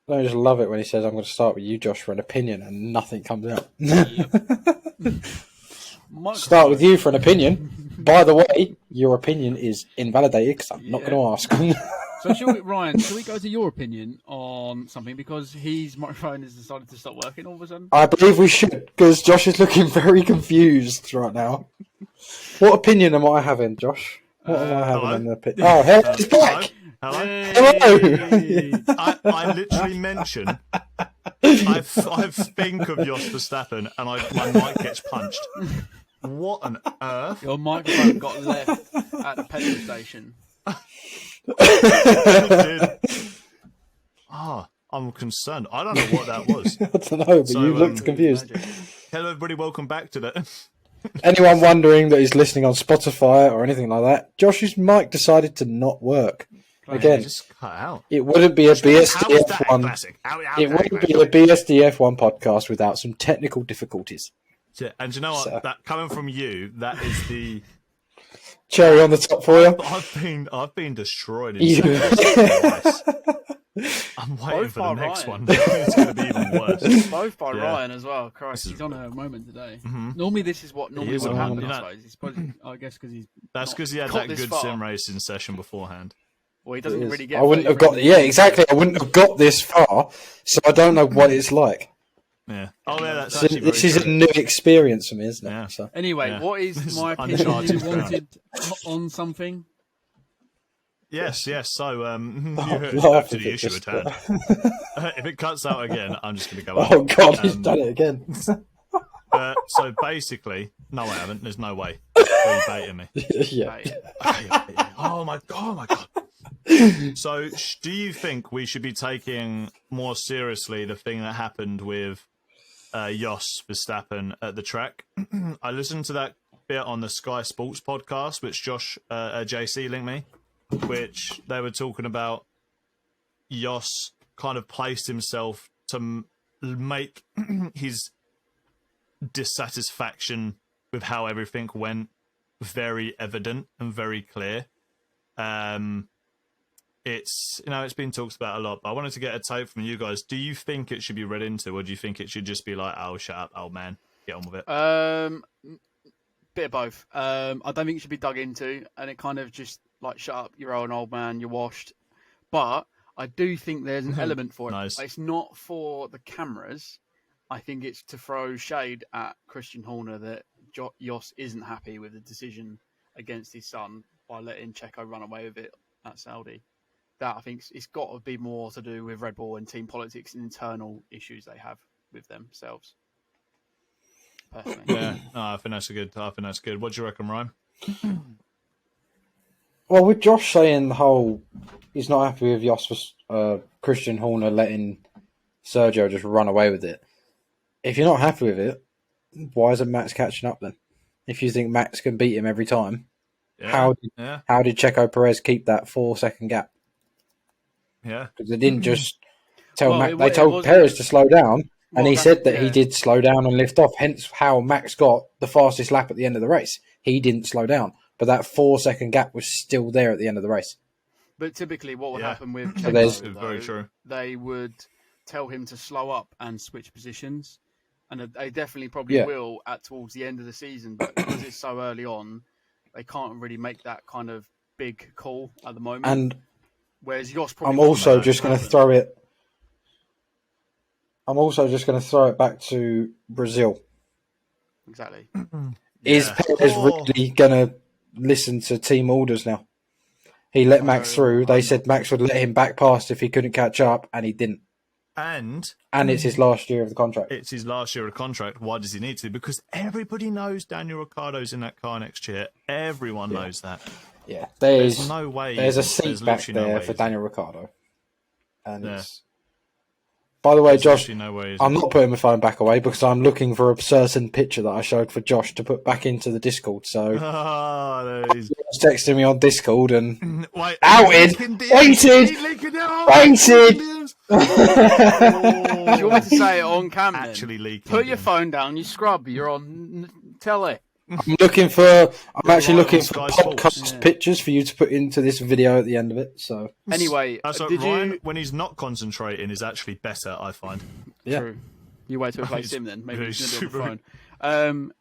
B: I just love it when he says, "I'm going to start with you, Josh, for an opinion," and nothing comes out. Start with you for an opinion. By the way, your opinion is invalidated because I'm not going to ask.
C: So, Ryan, shall we go to your opinion on something because his microphone has decided to stop working all of a sudden?
B: I believe we should because Josh is looking very confused right now. What opinion am I having, Josh? What am I having in the opinion? Oh, hell, he's back!
A: Hello.
B: Hello.
A: I literally mentioned I think of Jos Verstappen and my mic gets punched. What on earth?
C: Your microphone got left at the petrol station.
A: I'm concerned. I don't know what that was.
B: I don't know, but you looked confused.
A: Hello, everybody. Welcome back to the.
B: Anyone wondering that he's listening on Spotify or anything like that? Josh's mic decided to not work. Again,
A: just cut out.
B: It wouldn't be a BSDF1. It wouldn't be a BSDF1 podcast without some technical difficulties.
A: And you know what? That coming from you, that is the
B: cherry on the top for you.
A: I've been destroyed. I'm waiting for the next one. It's going to be even worse.
C: Both by Ryan as well. Christ, he's on a moment today. Normally, this is what would happen. I guess because he's.
A: That's because he had that good sim racing session beforehand.
C: Well, he doesn't really get.
B: I wouldn't have got. Yeah, exactly. I wouldn't have got this far, so I don't know what it's like.
A: Yeah. Oh, yeah. That's
B: this is a new experience for me, isn't it?
A: Yeah.
B: So.
C: Anyway, what is my opinion? You wanted on something?
A: Yes. So, back to the issue at hand. If it cuts out again, I'm just going to go.
B: Oh God, he's done it again.
A: So basically, no, I haven't. There's no way. You're baiting me.
B: Yeah.
A: Oh my god. So, do you think we should be taking more seriously the thing that happened with Jos Verstappen at the track? I listened to that bit on the Sky Sports podcast, which Josh JC linked me, which they were talking about Jos kind of placed himself to make his dissatisfaction with how everything went very evident and very clear. It's it's been talked about a lot, but I wanted to get a take from you guys. Do you think it should be read into, or do you think it should just be like, oh, shut up, old man, get on with it?
C: Bit of both. I don't think it should be dug into, and it kind of just like, shut up, you're an old man, you're washed. But I do think there's an element for it.
A: Nice.
C: It's not for the cameras. I think it's to throw shade at Christian Horner that Jos isn't happy with the decision against his son by letting Checo run away with it at Saudi. That, I think, it's got to be more to do with Red Bull and team politics and internal issues they have with themselves. Personally.
A: Yeah, no, I think that's good. What do you reckon, Ryan?
B: Well, with Josh saying the whole, he's not happy with Jos for Christian Horner letting Sergio just run away with it. If you're not happy with it, why isn't Max catching up then? If you think Max can beat him every time, how did Checo Perez keep that 4-second gap?
A: Yeah,
B: because they didn't just tell Max. They told Perez to slow down, and he said that he did slow down and lift off. Hence, how Max got the fastest lap at the end of the race. He didn't slow down, but that 4-second gap was still there at the end of the race.
C: But typically, what would happen with Checo,
B: so
A: very true.
C: They would tell him to slow up and switch positions, and they definitely probably will towards the end of the season. But because it's so early on, they can't really make that kind of big call at the moment.
B: And
C: whereas Jos probably
B: I'm also just going to throw it. I'm also just going to throw it back to Brazil.
C: Exactly.
B: Is Perez really going to listen to team orders now? He let Max through. They said Max would let him back past if he couldn't catch up, and he didn't. And it's his last year of the contract.
A: It's his last year of contract. Why does he need to? Because everybody knows Daniel Ricciardo's in that car next year. Everyone knows that.
B: Yeah,
A: there's no way.
B: There's a seat back there for Daniel Ricciardo. And by the way, Josh, I'm not putting my phone back away because I'm looking for a certain picture that I showed for Josh to put back into the Discord. So he's texting me on Discord and waited.
C: Do you want me to say it on camera?
A: Actually leaking.
C: Put your phone down, you scrub. You're on telly.
B: I'm actually looking for podcast pictures for you to put into this video at the end of it. So
C: anyway,
A: Ryan, when he's not concentrating, is actually better. I find.
C: Yeah. True. You wait to replace him then. Maybe he's going to be on the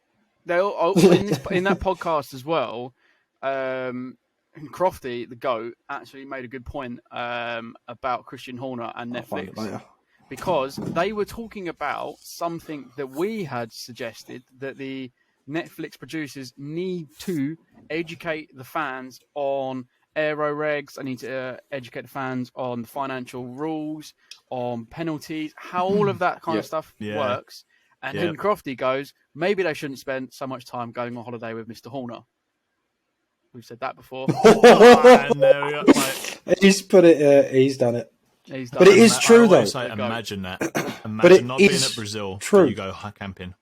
C: phone. In that podcast as well, Crofty, the GOAT, actually made a good point about Christian Horner and Netflix. Because they were talking about something that we had suggested, that the Netflix producers need to educate the fans on aero regs. I need to educate the fans on the financial rules, on penalties, how all of that kind of stuff works. And then Crofty goes, maybe they shouldn't spend so much time going on holiday with Mr. Horner. We've said that before.
B: He's put it. He's done it.
C: But
B: it is true, though.
A: Imagine that. Imagine not being at Brazil. True. You go camping.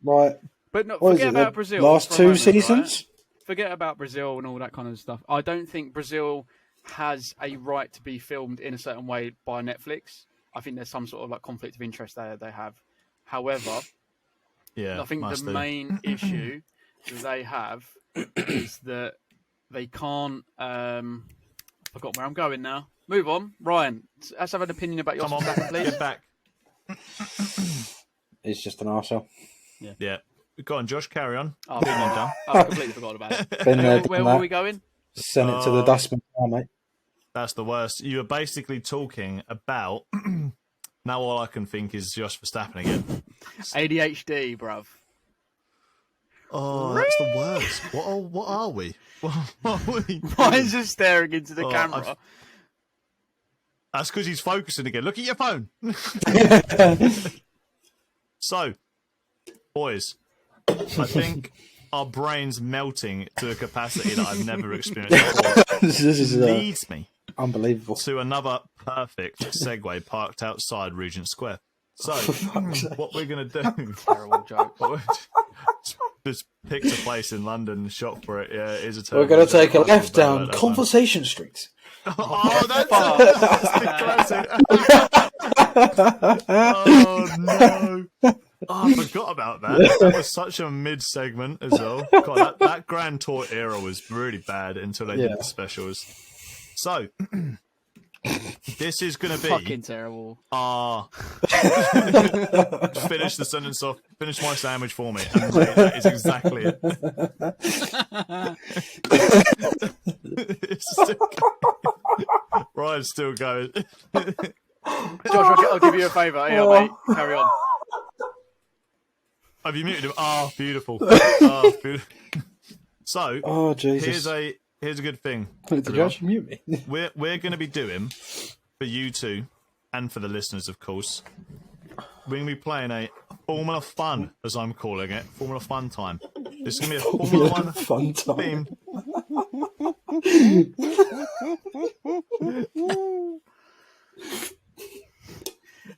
B: Right.
C: But forget about Brazil.
B: Last 2 seasons?
C: Right? Forget about Brazil and all that kind of stuff. I don't think Brazil has a right to be filmed in a certain way by Netflix. I think there's some sort of like conflict of interest there they have. However, I think the main issue that they have is that they can't... I forgot where I'm going now. Move on. Ryan, let's have an opinion about your second, please.
A: Get back.
B: He's just an arsehole.
A: Yeah. Go on, Josh, carry on.
C: I completely forgot about it. Where were we going?
B: Send it to the dustbin now, mate.
A: That's the worst. You were basically talking about... now all I can think is Josh Verstappen again.
C: ADHD, bruv.
A: Oh, that's the worst. What are we? What are we?
C: Ryan's just staring into the camera.
A: That's because he's focusing again. Look at your phone. So, boys, I think our brains melting to a capacity that I've never experienced before. This leads me
B: unbelievable
A: to another perfect segue parked outside Regent Square. So, what we're going to do...
C: Terrible joke.
A: just picked a place in London, shot for it. Yeah, it is a
B: We're
A: terrible
B: going to take a
A: joke.
B: left
A: Don't
B: down
A: like that
B: Conversation Street.
A: one. Oh, that's the classic. Oh, no. Oh, I forgot about that. That was such a mid-segment as well. God, that Grand Tour era was really bad until they did the specials. So, this is going to be...
C: Fucking terrible.
A: Finish the sentence off. Finish my sandwich for me. And mate, that is exactly it. It's still going. Ryan's still going.
C: Josh, I'll give you a favour. Here, mate. Carry on.
A: Have you muted him? Beautiful. Beautiful. So,
B: Jesus.
A: here's a good thing.
B: Did you actually mute me?
A: We're going to be doing, for you two, and for the listeners, of course, we're going to be playing a Formula Fun, as I'm calling it. Formula Fun time. This is going to be a Formula 1
B: fun time.
A: theme.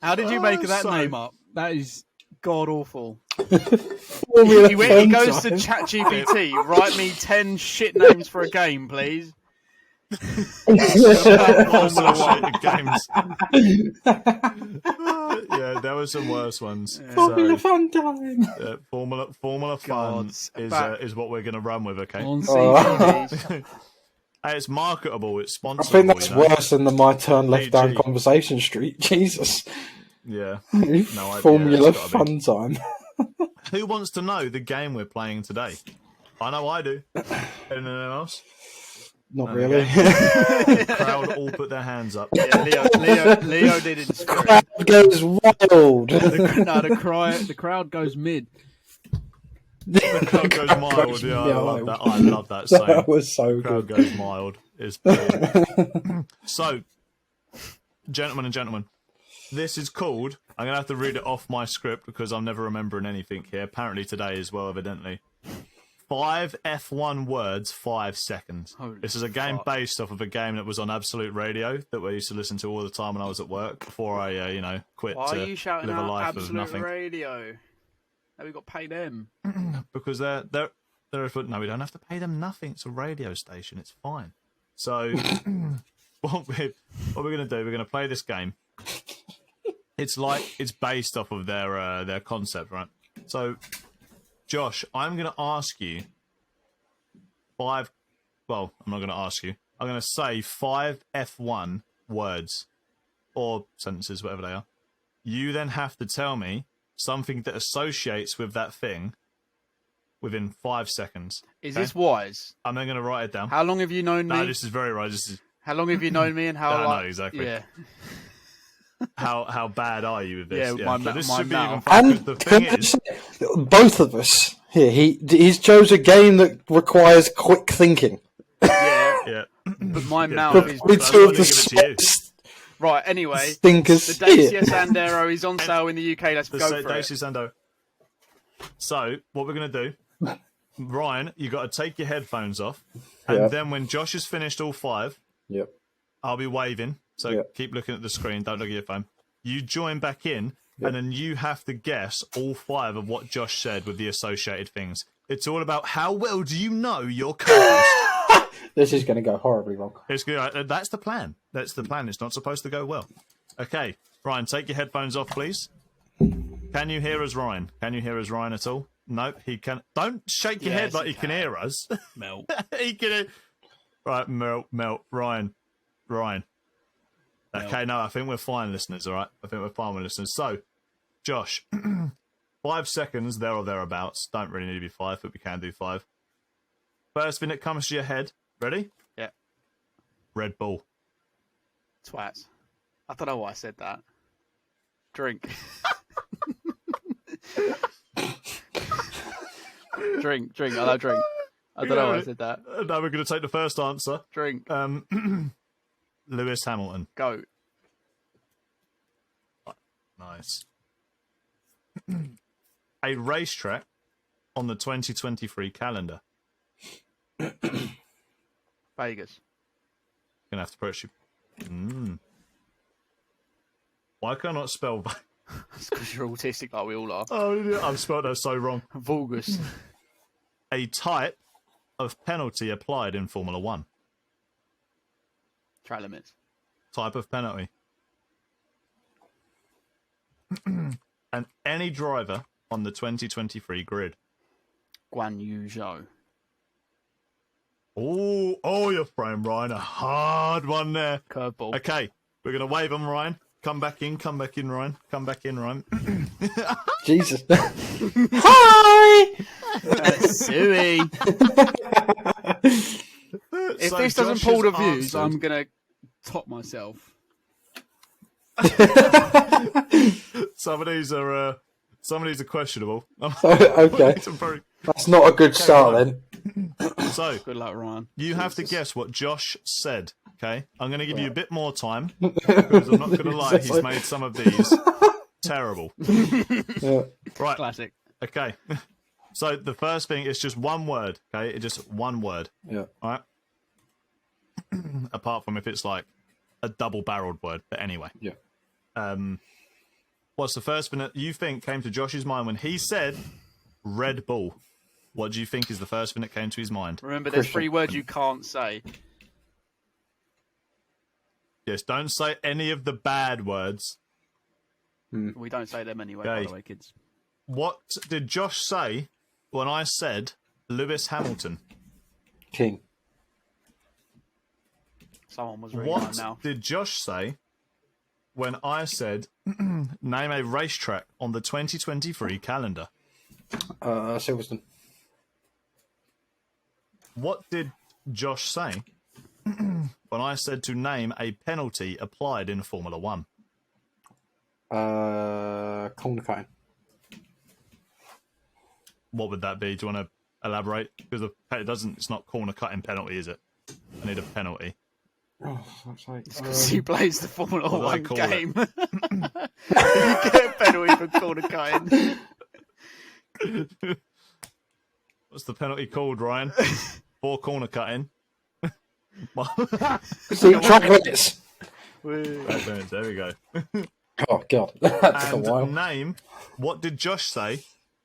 C: How did you make that
A: so-
C: name up? That is god awful.
B: Formula
C: He
B: Fun
C: goes to
B: time.
C: ChatGPT. Write me 10 shit names for a game, please.
A: Formula 1 games. Yeah, there were some worse ones.
B: Formula
A: So,
B: Fun time.
A: Formula Fun is what we're going to run with, okay?
C: On CDs.
A: Hey, it's marketable, it's
B: I
A: sponsorable.
B: think that's
A: you know?
B: worse than the My Turn Left Down
A: PG.
B: Conversation Street. Jesus.
A: Yeah.
B: Formula
A: it's gotta
B: Fun time.
A: Who wants to know the game we're playing today? I know I do. Anyone else?
B: Not
A: Okay.
B: really.
A: The crowd all put their hands up.
C: Yeah, Leo did it.
B: The crowd goes wild.
C: The crowd goes mid.
A: The crowd goes mild. Yeah, I love that. I love that saying.
B: That was so
A: Crowd
B: good.
A: goes mild. It's brilliant. So, gentlemen and gentlemen, this is called... I'm going to have to read it off my script because I'm never remembering anything here. Apparently today as well, evidently. 5 F1 words, 5 seconds.
C: Holy
A: this is a game
C: fuck.
A: based off of a game that was on Absolute Radio that we used to listen to all the time when I was at work before I, quit
C: Why
A: to
C: are you shouting
A: live a
C: out
A: life of
C: Absolute
A: nothing.
C: Radio? Have we got paid them?
A: Because they're no, we don't have to pay them nothing. It's a radio station. It's fine. So what we're going to do, we're going to play this game. It's based off of their concept, right? So, Josh, I'm going to ask you 5. Well, I'm not going to ask you. I'm going to say 5 F1 words or sentences, whatever they are. You then have to tell me something that associates with that thing within 5 seconds.
C: Is
A: okay?
C: this wise?
A: I'm then going to write it down.
C: How long have you known me?
A: No, this is very right. This is
C: How long have you known me and how
A: I
C: like...
A: know, exactly.
C: Yeah.
A: how bad are you with this?
C: Yeah,
A: but this
C: my
A: should be
C: mouth.
A: even fun, 'cause
B: And
A: the thing is,
B: both of us here. He's chose a game that requires quick thinking.
C: Yeah.
A: yeah.
C: But my
A: Yeah,
C: mouth
A: but
C: is...
B: Probably
A: That's
B: two
A: why
B: of
A: I
B: the
A: didn't give it to you.
C: Right, anyway.
B: stinkers
C: The
B: here.
C: Dacia Sandero is on sale in the UK. Let's go for it.
A: Dacia Sando. So, what we're going to do, Ryan, you got to take your headphones off, and
B: Yeah.
A: then when Josh has finished all 5,
B: Yep.
A: I'll be waving. So
B: Yeah.
A: keep looking at the screen. Don't look at your phone. You join back in, and then you have to guess all 5 of what Josh said with the associated things. It's all about how well do you know your co-host.
B: This is going to go horribly wrong.
A: It's good. That's the plan. That's the plan. It's not supposed to go well. Okay, Ryan, take your headphones off, please. Can you hear us, Ryan? Can you hear us, Ryan, at all? No, he can. Don't shake your head
C: Yes,
A: like
C: he
A: he can hear us.
C: Melt.
A: He can. Right, melt. Ryan. Okay, no, I think we're fine, listeners. All right, I think we're fine with listeners. So, Josh, 5 seconds there or thereabouts. Don't really need to be 5, but we can do 5. First thing that comes to your head. Ready?
C: Yeah.
A: Red Bull.
C: Twats. I don't know why I said that. Drink. drink. I love drink. I don't know why I said that.
A: Now we're going to take the first answer.
C: Drink.
A: Lewis Hamilton.
C: Go.
A: Nice. A racetrack on the 2023 calendar.
C: Vegas.
A: Gonna have to push you. Why can I not spell?
C: It's because you're autistic like we all are.
A: Oh, I've spelled that so wrong.
C: Vulgus.
A: a type of penalty applied in Formula 1.
C: Track limits.
A: Type of penalty. And any driver on the 2023 grid.
C: Guan Yu Zhou.
A: Oh, you're throwing Ryan a hard one there.
C: Curveball.
A: Okay, we're going to wave him, Ryan. Come back in, Ryan. Come back in, Ryan.
B: Jesus. Hi!
C: Suey. If
A: So
C: this doesn't
A: Josh
C: pull the
A: has
C: views,
A: answered.
C: I'm going to top myself.
A: Some of these are questionable.
B: Okay.
A: Some very-
B: That's not a good start then.
A: So,
C: Good luck, Ryan.
A: you have to guess what Josh said, okay? I'm going to give you a bit more time, because I'm not going to lie, he's made some of these terrible.
B: Yeah.
A: Right,
C: Classic.
A: okay. So, the first thing is just one word, okay? It's just one word,
B: Yeah.
A: all right? Apart from if it's like a double-barreled word, but anyway.
B: Yeah.
A: What's the first thing that you think came to Josh's mind when he said Red Bull? What do you think is the first thing that came to his mind?
C: Remember, there's
B: Christian.
C: 3 words you can't say.
A: Yes, don't say any of the bad words.
C: We don't say them anyway, by
A: Okay.
C: the way, kids.
A: What did Josh say when I said Lewis Hamilton?
B: King.
C: Someone was reading my
A: What
C: mouth.
A: did Josh say when I said name a racetrack on the 2023 calendar?
B: Silverstone.
A: What did Josh say when I said to name a penalty applied in Formula 1?
B: Corner cutting.
A: What would that be? Do you want to elaborate? Because it's not corner cutting penalty, is it? I need a penalty.
B: Oh, fuck's sake.
C: Because he plays the Formula
A: What do they
C: 1
A: call
C: game. You get a penalty for corner cutting.
A: What's the penalty called, Ryan? For corner cutting.
B: See, track limits.
A: There we go.
B: Oh, God. That took a
A: And
B: while.
A: name, what did Josh say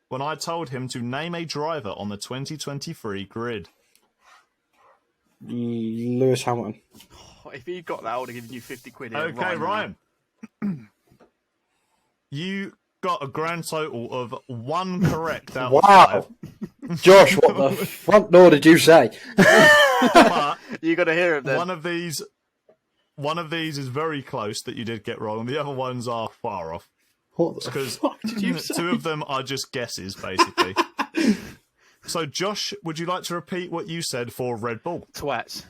A: when I told him to name a driver on the 2023 grid?
B: Lewis Hamilton.
C: If you got that, I would have given you 50 quid here.
A: Okay, Ryan. You got a grand total of 1 correct out of
B: Wow.
A: 5.
B: Josh, what the front door did you say?
A: But
C: You got to hear it then.
A: one of these is very close that you did get wrong. The other ones are far off.
B: What the
A: Because
B: fuck did you say?
A: 2 of them are just guesses, basically. So, Josh, would you like to repeat what you said for Red Bull?
C: Twats.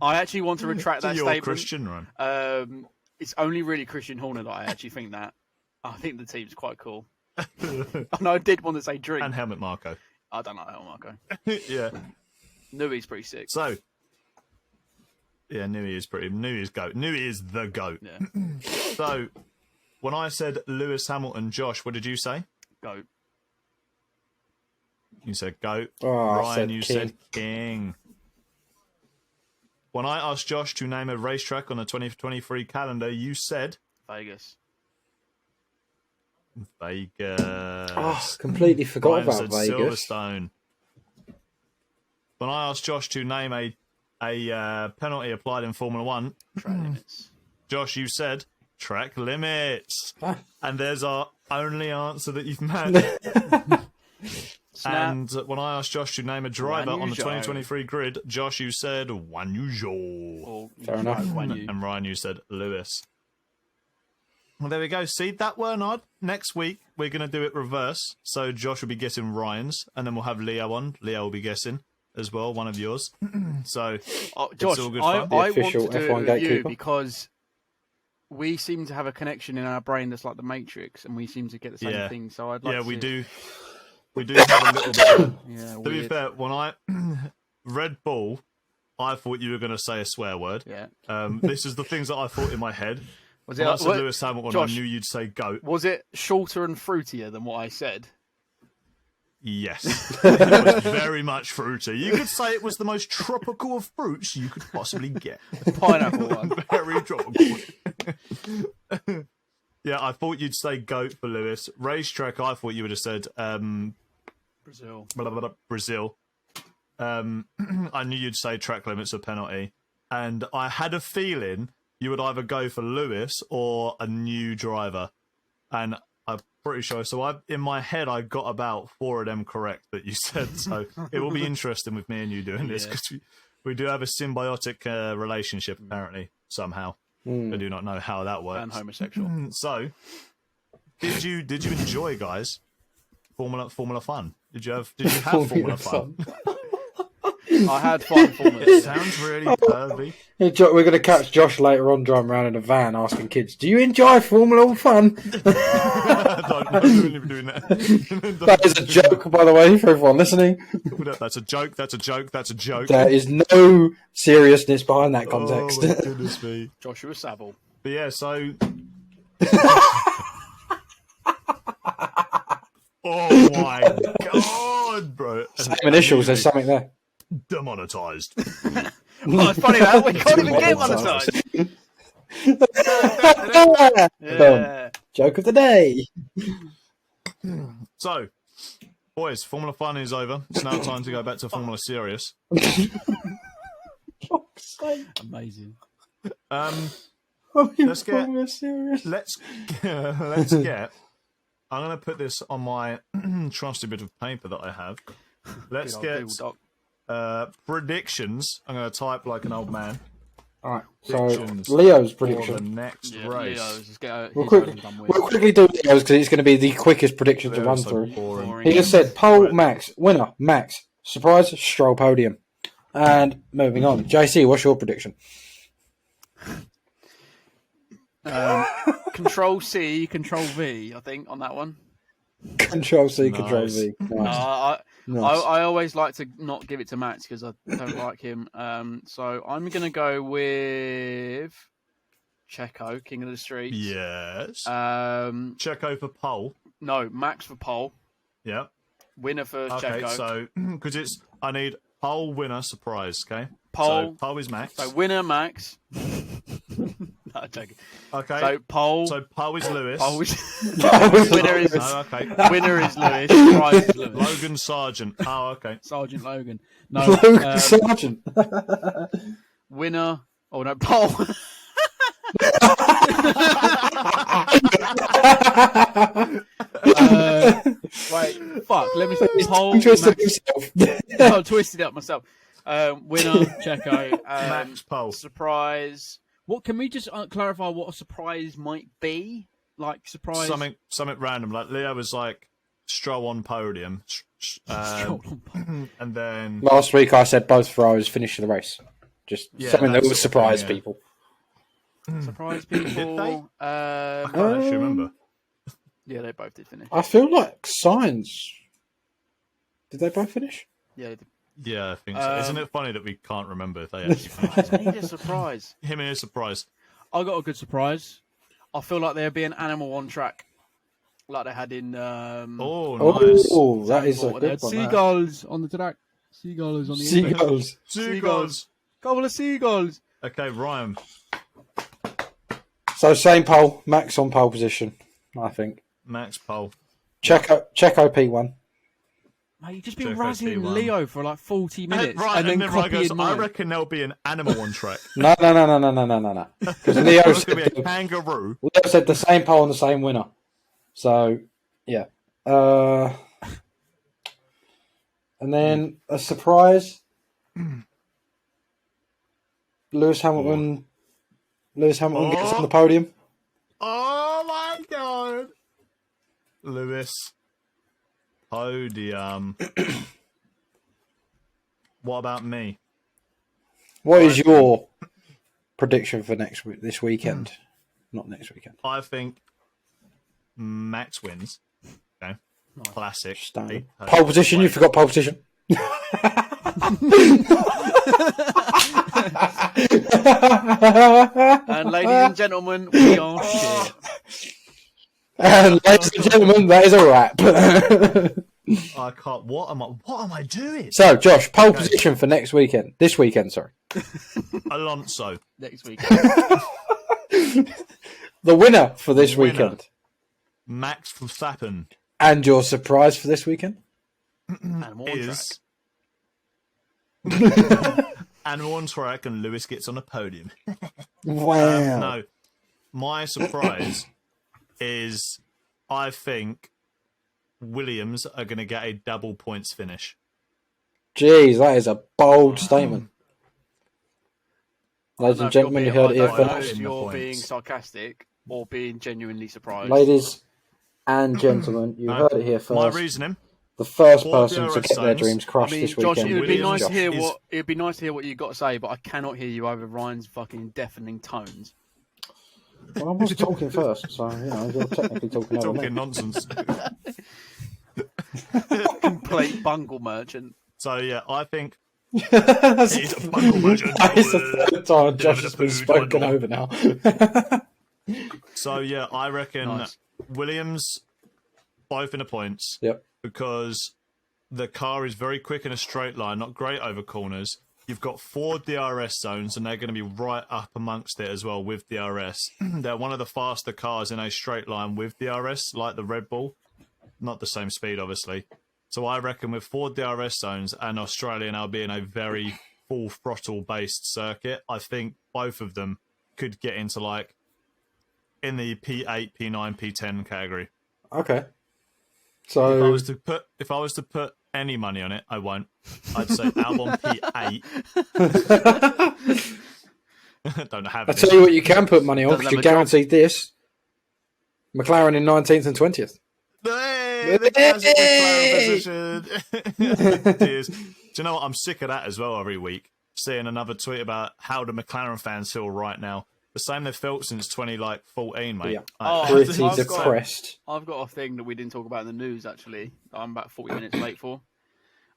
C: I actually want to retract that
A: You're
C: statement.
A: Christian, Ryan.
C: It's only really Christian Horner that I actually think that. I think the team's quite cool. And I did want to say Dream.
A: And Helmut Marko.
C: I don't know that one, Marco.
A: Yeah.
C: Newey's pretty sick.
A: So, yeah, Newey is GOAT. Newey is the GOAT.
C: Yeah.
A: So, when I said Lewis Hamilton, Josh, what did you say?
C: Goat.
A: You said GOAT.
B: Oh, I
A: Ryan,
B: said
A: you
B: King.
A: said King. When I asked Josh to name a racetrack on the 2023 calendar, you said
C: Vegas.
A: Vegas.
B: Oh, completely forgot
A: Ryan
B: about
A: said
B: Vegas.
A: Silverstone. When I asked Josh to name a penalty applied in Formula 1,
C: Track limits.
A: Josh, you said track limits.
B: Ah.
A: And there's our only answer that you've met.
C: Snap.
A: And when I asked Josh to name a driver on the
C: Zhou.
A: 2023 grid, Josh, you said Zhou.
C: Or
B: Fair enough.
C: Guan Yu.
A: And Ryan, you said Lewis. Well, there we go. See, that weren't odd. Next week, we're going to do it reverse. So Josh will be guessing Ryan's, and then we'll have Leo on. Leo will be guessing as well, one of yours. So,
C: Josh,
A: all good
C: I
A: fun.
B: The
C: want
B: official
C: to do
B: F1
C: it with you
B: gatekeeper.
C: because we seem to have a connection in our brain that's like the Matrix, and we seem to get the same
A: Yeah.
C: thing. So I'd like
A: yeah,
C: to
A: we
C: see-
A: do. We do have a little bit.
C: Yeah,
A: To be
C: weird.
A: fair, when I Red Bull, I thought you were going to say a swear word.
C: Yeah.
A: This is the things that I thought in my head.
C: Was
A: When I said
C: what-
A: Lewis Hamilton,
C: Josh,
A: I knew you'd say goat.
C: Was it shorter and fruitier than what I said?
A: Yes. It was very much fruity. You could say it was the most tropical of fruits you could possibly get.
C: Pineapple one.
A: Very tropical. Yeah, I thought you'd say GOAT for Lewis. Racetrack, I thought you would have said
C: Brazil.
A: Brazil. I knew you'd say track limits or penalty. And I had a feeling you would either go for Lewis or a new driver. And I'm pretty sure. So in my head, I got about 4 of them correct that you said. So it will be interesting with me and you doing this because we do have a symbiotic relationship, apparently, somehow. I do not know how that works.
C: And homosexual.
A: So, did you enjoy, guys, Formula Fun? Did you have Formula Fun?
C: I had fun Formula.
A: It sounds really pervy.
B: We're going to catch Josh later on driving around in a van asking kids, "Do you enjoy Formula Fun?"
A: I don't know if you're doing that.
B: That is a joke, by the way, for everyone listening.
A: That's a joke. That's a joke. That's a joke.
B: There is no seriousness behind that context.
A: Oh my goodness me.
C: Joshua Savile.
A: But yeah, so. Oh my god, bro!
B: Same initials. There's something there.
A: Demonetized.
C: Well, it's funny that we can't even get monetized. Yeah.
B: Joke of the day.
A: So, boys, Formula Fun is over. It's now time to go back to Formula Serious.
C: Amazing.
A: Let's get. I'm going to put this on my trusty bit of paper that I have. Let's get predictions. I'm going to type like an old man.
B: All right. So
A: Predictions
B: Leo's
A: for
B: prediction.
A: the next race.
C: Leo's, just get
B: We'll quickly do Leo's because it's going to be the quickest prediction to run
A: So
B: through.
A: boring.
B: He just said pole Max, winner Max, surprise Stroll podium. And moving on, JC, what's your prediction?
C: Control C, Control V, I think, on that one.
B: Control C,
A: Nice.
B: Control V. Nice. Nice.
C: I always like to not give it to Max because I don't like him. So I'm going to go with Checo, King of the Streets.
A: Yes.
C: Checo
A: for pole.
C: No, Max for pole.
A: Yeah.
C: Winner for
A: Okay,
C: Checo.
A: so because I need pole winner surprise. Okay.
C: Pole.
A: So pole is Max.
C: So winner Max. No, I'm joking.
A: Okay.
C: So pole.
A: So pole is Lewis.
C: Pole is winner is
A: Oh, okay.
C: winner is Lewis. Prize is Lewis.
A: Logan Sargent. Oh, okay.
C: Sergeant Logan. No.
B: Logan Sargent.
C: Winner. Oh no, pole. Wait, fuck. Let me say pole.
B: Twisted himself.
C: I twisted it up myself. Winner Checo.
A: Max pole.
C: Surprise. What can we just clarify what a surprise might be? Like surprise.
A: Something random. Like Leo was like Stroll on podium.
C: Stroll on podium.
A: And then
B: Last week I said both Ferraris finished the race. Just something that
A: that
B: would
A: sort of
B: surprise
A: thing, yeah.
B: people.
C: Surprise people.
A: they? I can't actually remember.
C: Yeah, they both did finish.
B: I feel like Signs. Did they both finish?
C: Yeah, they did.
A: Yeah, I think so. Isn't it funny that we can't remember if they actually finished?
C: I need a surprise.
A: Him and his surprise.
C: I got a good surprise. I feel like there'd be an animal on track, like they had in.
A: Oh, nice.
B: Oh, that is a
C: They
B: good
C: had
B: one.
C: seagulls on the track. Seagulls on the
B: Seagulls.
A: Seagulls.
C: Couple of seagulls.
A: Okay, Ryan.
B: So same pole, Max on pole position, I think.
A: Max pole.
B: Checo P1.
C: Mate, you've just been
A: Checo
C: razzing
A: P1.
C: Leo for like 40 minutes.
A: And then Ryan
C: copying
A: goes, I
C: mine.
A: reckon there'll be an animal on track.
B: No. Because Leo
A: There's going to be a
B: said,
A: kangaroo.
B: Leo said the same pole and the same winner. So, yeah. And then a surprise. Lewis Hamilton gets on the podium.
A: Oh my god. Lewis. Podium. What about me?
B: What is your prediction for this weekend? Not next weekend.
A: I think Max wins. Okay. Classic.
B: Standard. Pole position, you forgot pole position.
C: And ladies and gentlemen, we are shit.
B: And ladies and gentlemen, that is a wrap.
A: I can't. What am I doing?
B: So, Josh, pole position for next weekend. This weekend, sorry.
A: Alonso.
C: Next week.
B: The winner for this
A: Winner.
B: weekend.
A: Max Verstappen
B: And your surprise for this weekend?
C: Animal on track.
A: is Animal on track, and Lewis gets on a podium.
B: Wow.
A: No, my surprise is I think Williams are going to get a double points finish.
B: Jeez, that is a bold statement. Ladies and
C: if you're
B: gentlemen, you
C: being-
B: heard it here
C: I don't know
B: first.
C: if you're
A: Points.
C: being sarcastic or being genuinely surprised.
B: Ladies and gentlemen, you
A: No,
B: heard it here
A: My
B: first.
A: reasoning.
B: The first
A: Four
B: person to
A: DRS
B: get their
A: zones.
B: dreams crushed
C: I mean,
B: this
C: Josh,
B: weekend.
C: it would be
A: Williams
C: nice to hear
A: is-
C: what it'd be nice to hear what you got to say, but I cannot hear you over Ryan's fucking deafening tones.
B: Well, I was talking first, so you're technically talking over me.
A: Talking nonsense.
C: Complete bungle merchant.
A: So yeah, I think
B: That's
A: he's a bungle merchant.
B: that is the third time Josh has been spoken over now.
A: So yeah, I reckon
C: Nice.
A: Williams both in the points.
B: Yep.
A: Because the car is very quick in a straight line, not great over corners. You've got 4 DRS zones, and they're going to be right up amongst it as well with DRS. They're one of the faster cars in a straight line with DRS, like the Red Bull. Not the same speed, obviously. So I reckon with 4 DRS zones and Australia now being a very full throttle based circuit, I think both of them could get into like in the P8, P9, P10 category.
B: Okay.
A: If I
B: So
A: was to put any money on it, I won't. I'd say Albon P8. Don't have
B: I
A: it.
B: tell you what, you can put money on
C: Doesn't
B: because
C: have
B: you're
C: a job.
B: guaranteed this. McLaren in 19th and 20th.
A: Hey, the classic McLaren position. Cheers. Do you know what? I'm sick of that as well every week. Seeing another tweet about how the McLaren fans feel right now. The same they've felt since 2014, mate.
B: Yeah.
C: Oh,
B: Pretty
C: I've got-
B: depressed.
C: I've got a thing that we didn't talk about in the news, actually. I'm about 40 minutes late for.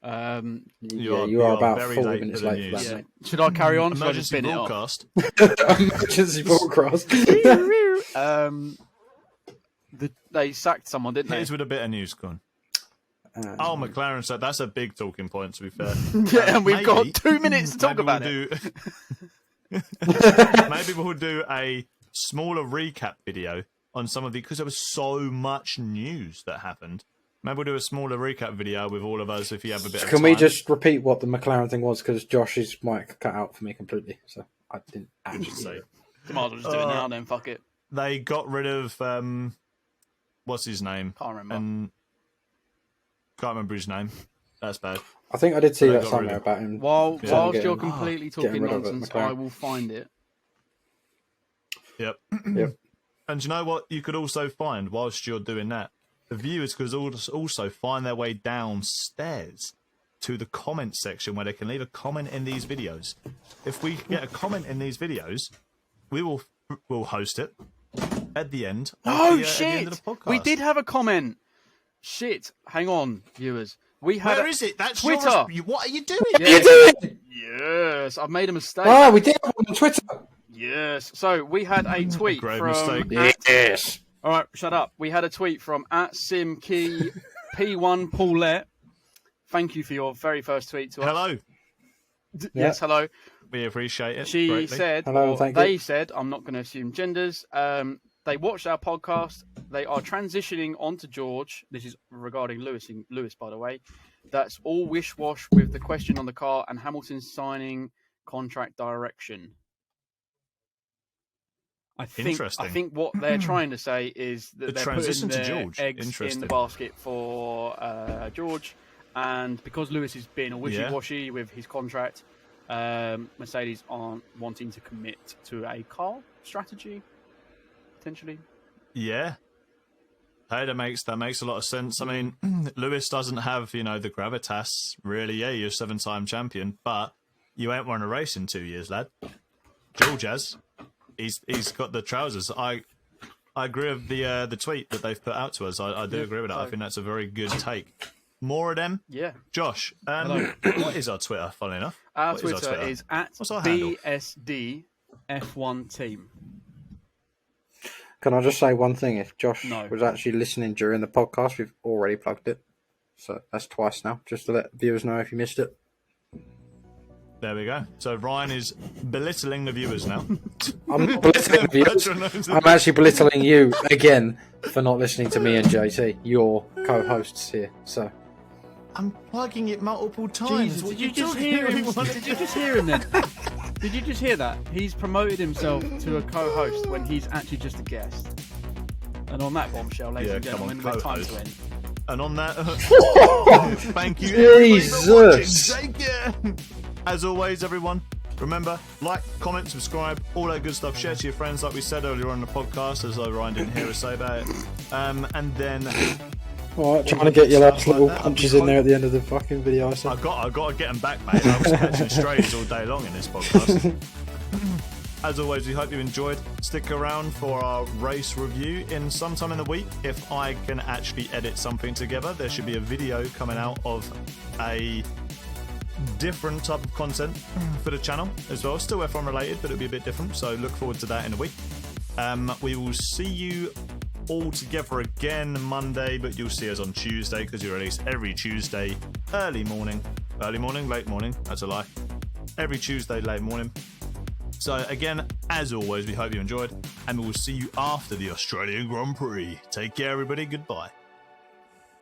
B: Yeah,
A: You
B: you
A: are
B: are about
A: very
B: 40
A: late
B: minutes
A: for the
B: late for
A: news.
B: that,
C: Yeah.
B: mate.
C: Should I carry on? Should I just
A: Emergency
C: spin it off?
A: broadcast.
B: Emergency broadcast.
C: They sacked someone, didn't
A: It
C: they?
A: is with a bit of news gone. Oh, McLaren said that's a big talking point, to be fair.
C: Yeah, and we've got
A: Maybe-
C: 2 minutes to talk
A: maybe
C: about
A: we'll
C: it.
A: Maybe we'll do a smaller recap video on some of the, because there was so much news that happened. Maybe we'll do a smaller recap video with all of us if you have a bit of
B: Can
A: time.
B: we just repeat what the McLaren thing was? Because Josh's mic cut out for me completely, so I didn't actually
A: So,
B: see it.
C: Might as well just do it now then, fuck it.
A: they got rid of, what's his name?
C: Can't remember.
A: And can't remember his name. That's bad.
B: I think I did see
A: They
B: that
A: got
B: somewhere
A: rid of-
B: about him.
C: Whilst
B: getting-
C: you're completely
B: getting
C: talking
B: rid of it,
C: nonsense,
B: McLaren.
C: I will find it.
A: Yep.
B: Yep.
A: And do you know what you could also find whilst you're doing that? The viewers could also find their way downstairs to the comment section where they can leave a comment in these videos. If we get a comment in these videos, we'll host it at the end.
C: Oh,
A: At the
C: shit!
A: end of the podcast.
C: We did have a comment. Shit. Hang on, viewers. We had
A: Where is it? That's
C: Twitter.
A: What are you doing?
C: Yes, I've made a mistake.
B: Oh, we did have one on Twitter.
C: Yes. So we had a tweet
A: Grave
C: from.
A: mistake.
B: Yes.
C: All right, shut up. We had a tweet from @SimKey P1 Paulette. Thank you for your very first tweet to us.
A: Hello.
C: Yes, hello.
A: We appreciate it.
C: She
A: greatly.
C: said,
B: Hello,
C: or
B: thank
C: they
B: you.
C: said, I'm not going to assume genders. They watched our podcast. They are transitioning onto George. This is regarding Lewis, by the way. That's all wish-wash with the question on the car and Hamilton signing contract direction. I think what they're trying to say is that
A: The
C: they're
A: transition
C: putting
A: to
C: their
A: George.
C: eggs in
A: Interesting.
C: the basket for George, and because Lewis is being a wishy-washy with his contract, Mercedes aren't wanting to commit to a car strategy, potentially.
A: Yeah. Hey, that makes a lot of sense. I mean, Lewis doesn't have, the gravitas, really. Yeah, you're a 7-time champion, but you ain't won a race in 2 years, lad. George has. He's got the trousers. I agree with the tweet that they've put out to us. I do agree with that. I think that's a very good take. More of them.
C: Yeah.
A: Josh, what is our Twitter, funny enough?
C: Our
A: What
C: Twitter is
A: What's our handle?
C: @BSDF1 team.
B: Can I just say one thing? If Josh
C: No.
B: was actually listening during the podcast, we've already plugged it. So that's twice now, just to let viewers know if you missed it.
A: There we go. So Ryan is belittling the viewers now.
B: I'm not belittling you. I'm actually belittling you again for not listening to me and JT, your co-hosts here. So
A: I'm plugging it multiple times.
C: Jesus, did you just hear him? Did you just hear him then? Did you just hear that? He's promoted himself to a co-host when he's actually just a guest. And on that bombshell, ladies and gentlemen, it's time to end.
A: And on that, thank you everybody for watching. Take care. As always, everyone, remember, like, comment, subscribe, all that good stuff. Share to your friends, like we said earlier on the podcast, as though Ryan didn't hear us say about it. And then...
B: All right, trying to get your last little punches in there at the end of the fucking video. I
A: got to get them back, mate. I was catching strays all day long in this podcast. As always, we hope you enjoyed. Stick around for our race review in sometime in the week. If I can actually edit something together, there should be a video coming out of a different type of content for the channel as well. Still F1 related, but it'll be a bit different. So look forward to that in a week. We will see you all together again Monday, but you'll see us on Tuesday because we release every Tuesday early morning, late morning. That's a lie. Every Tuesday late morning. So again, as always, we hope you enjoyed, and we will see you after the Australian Grand Prix. Take care, everybody. Goodbye.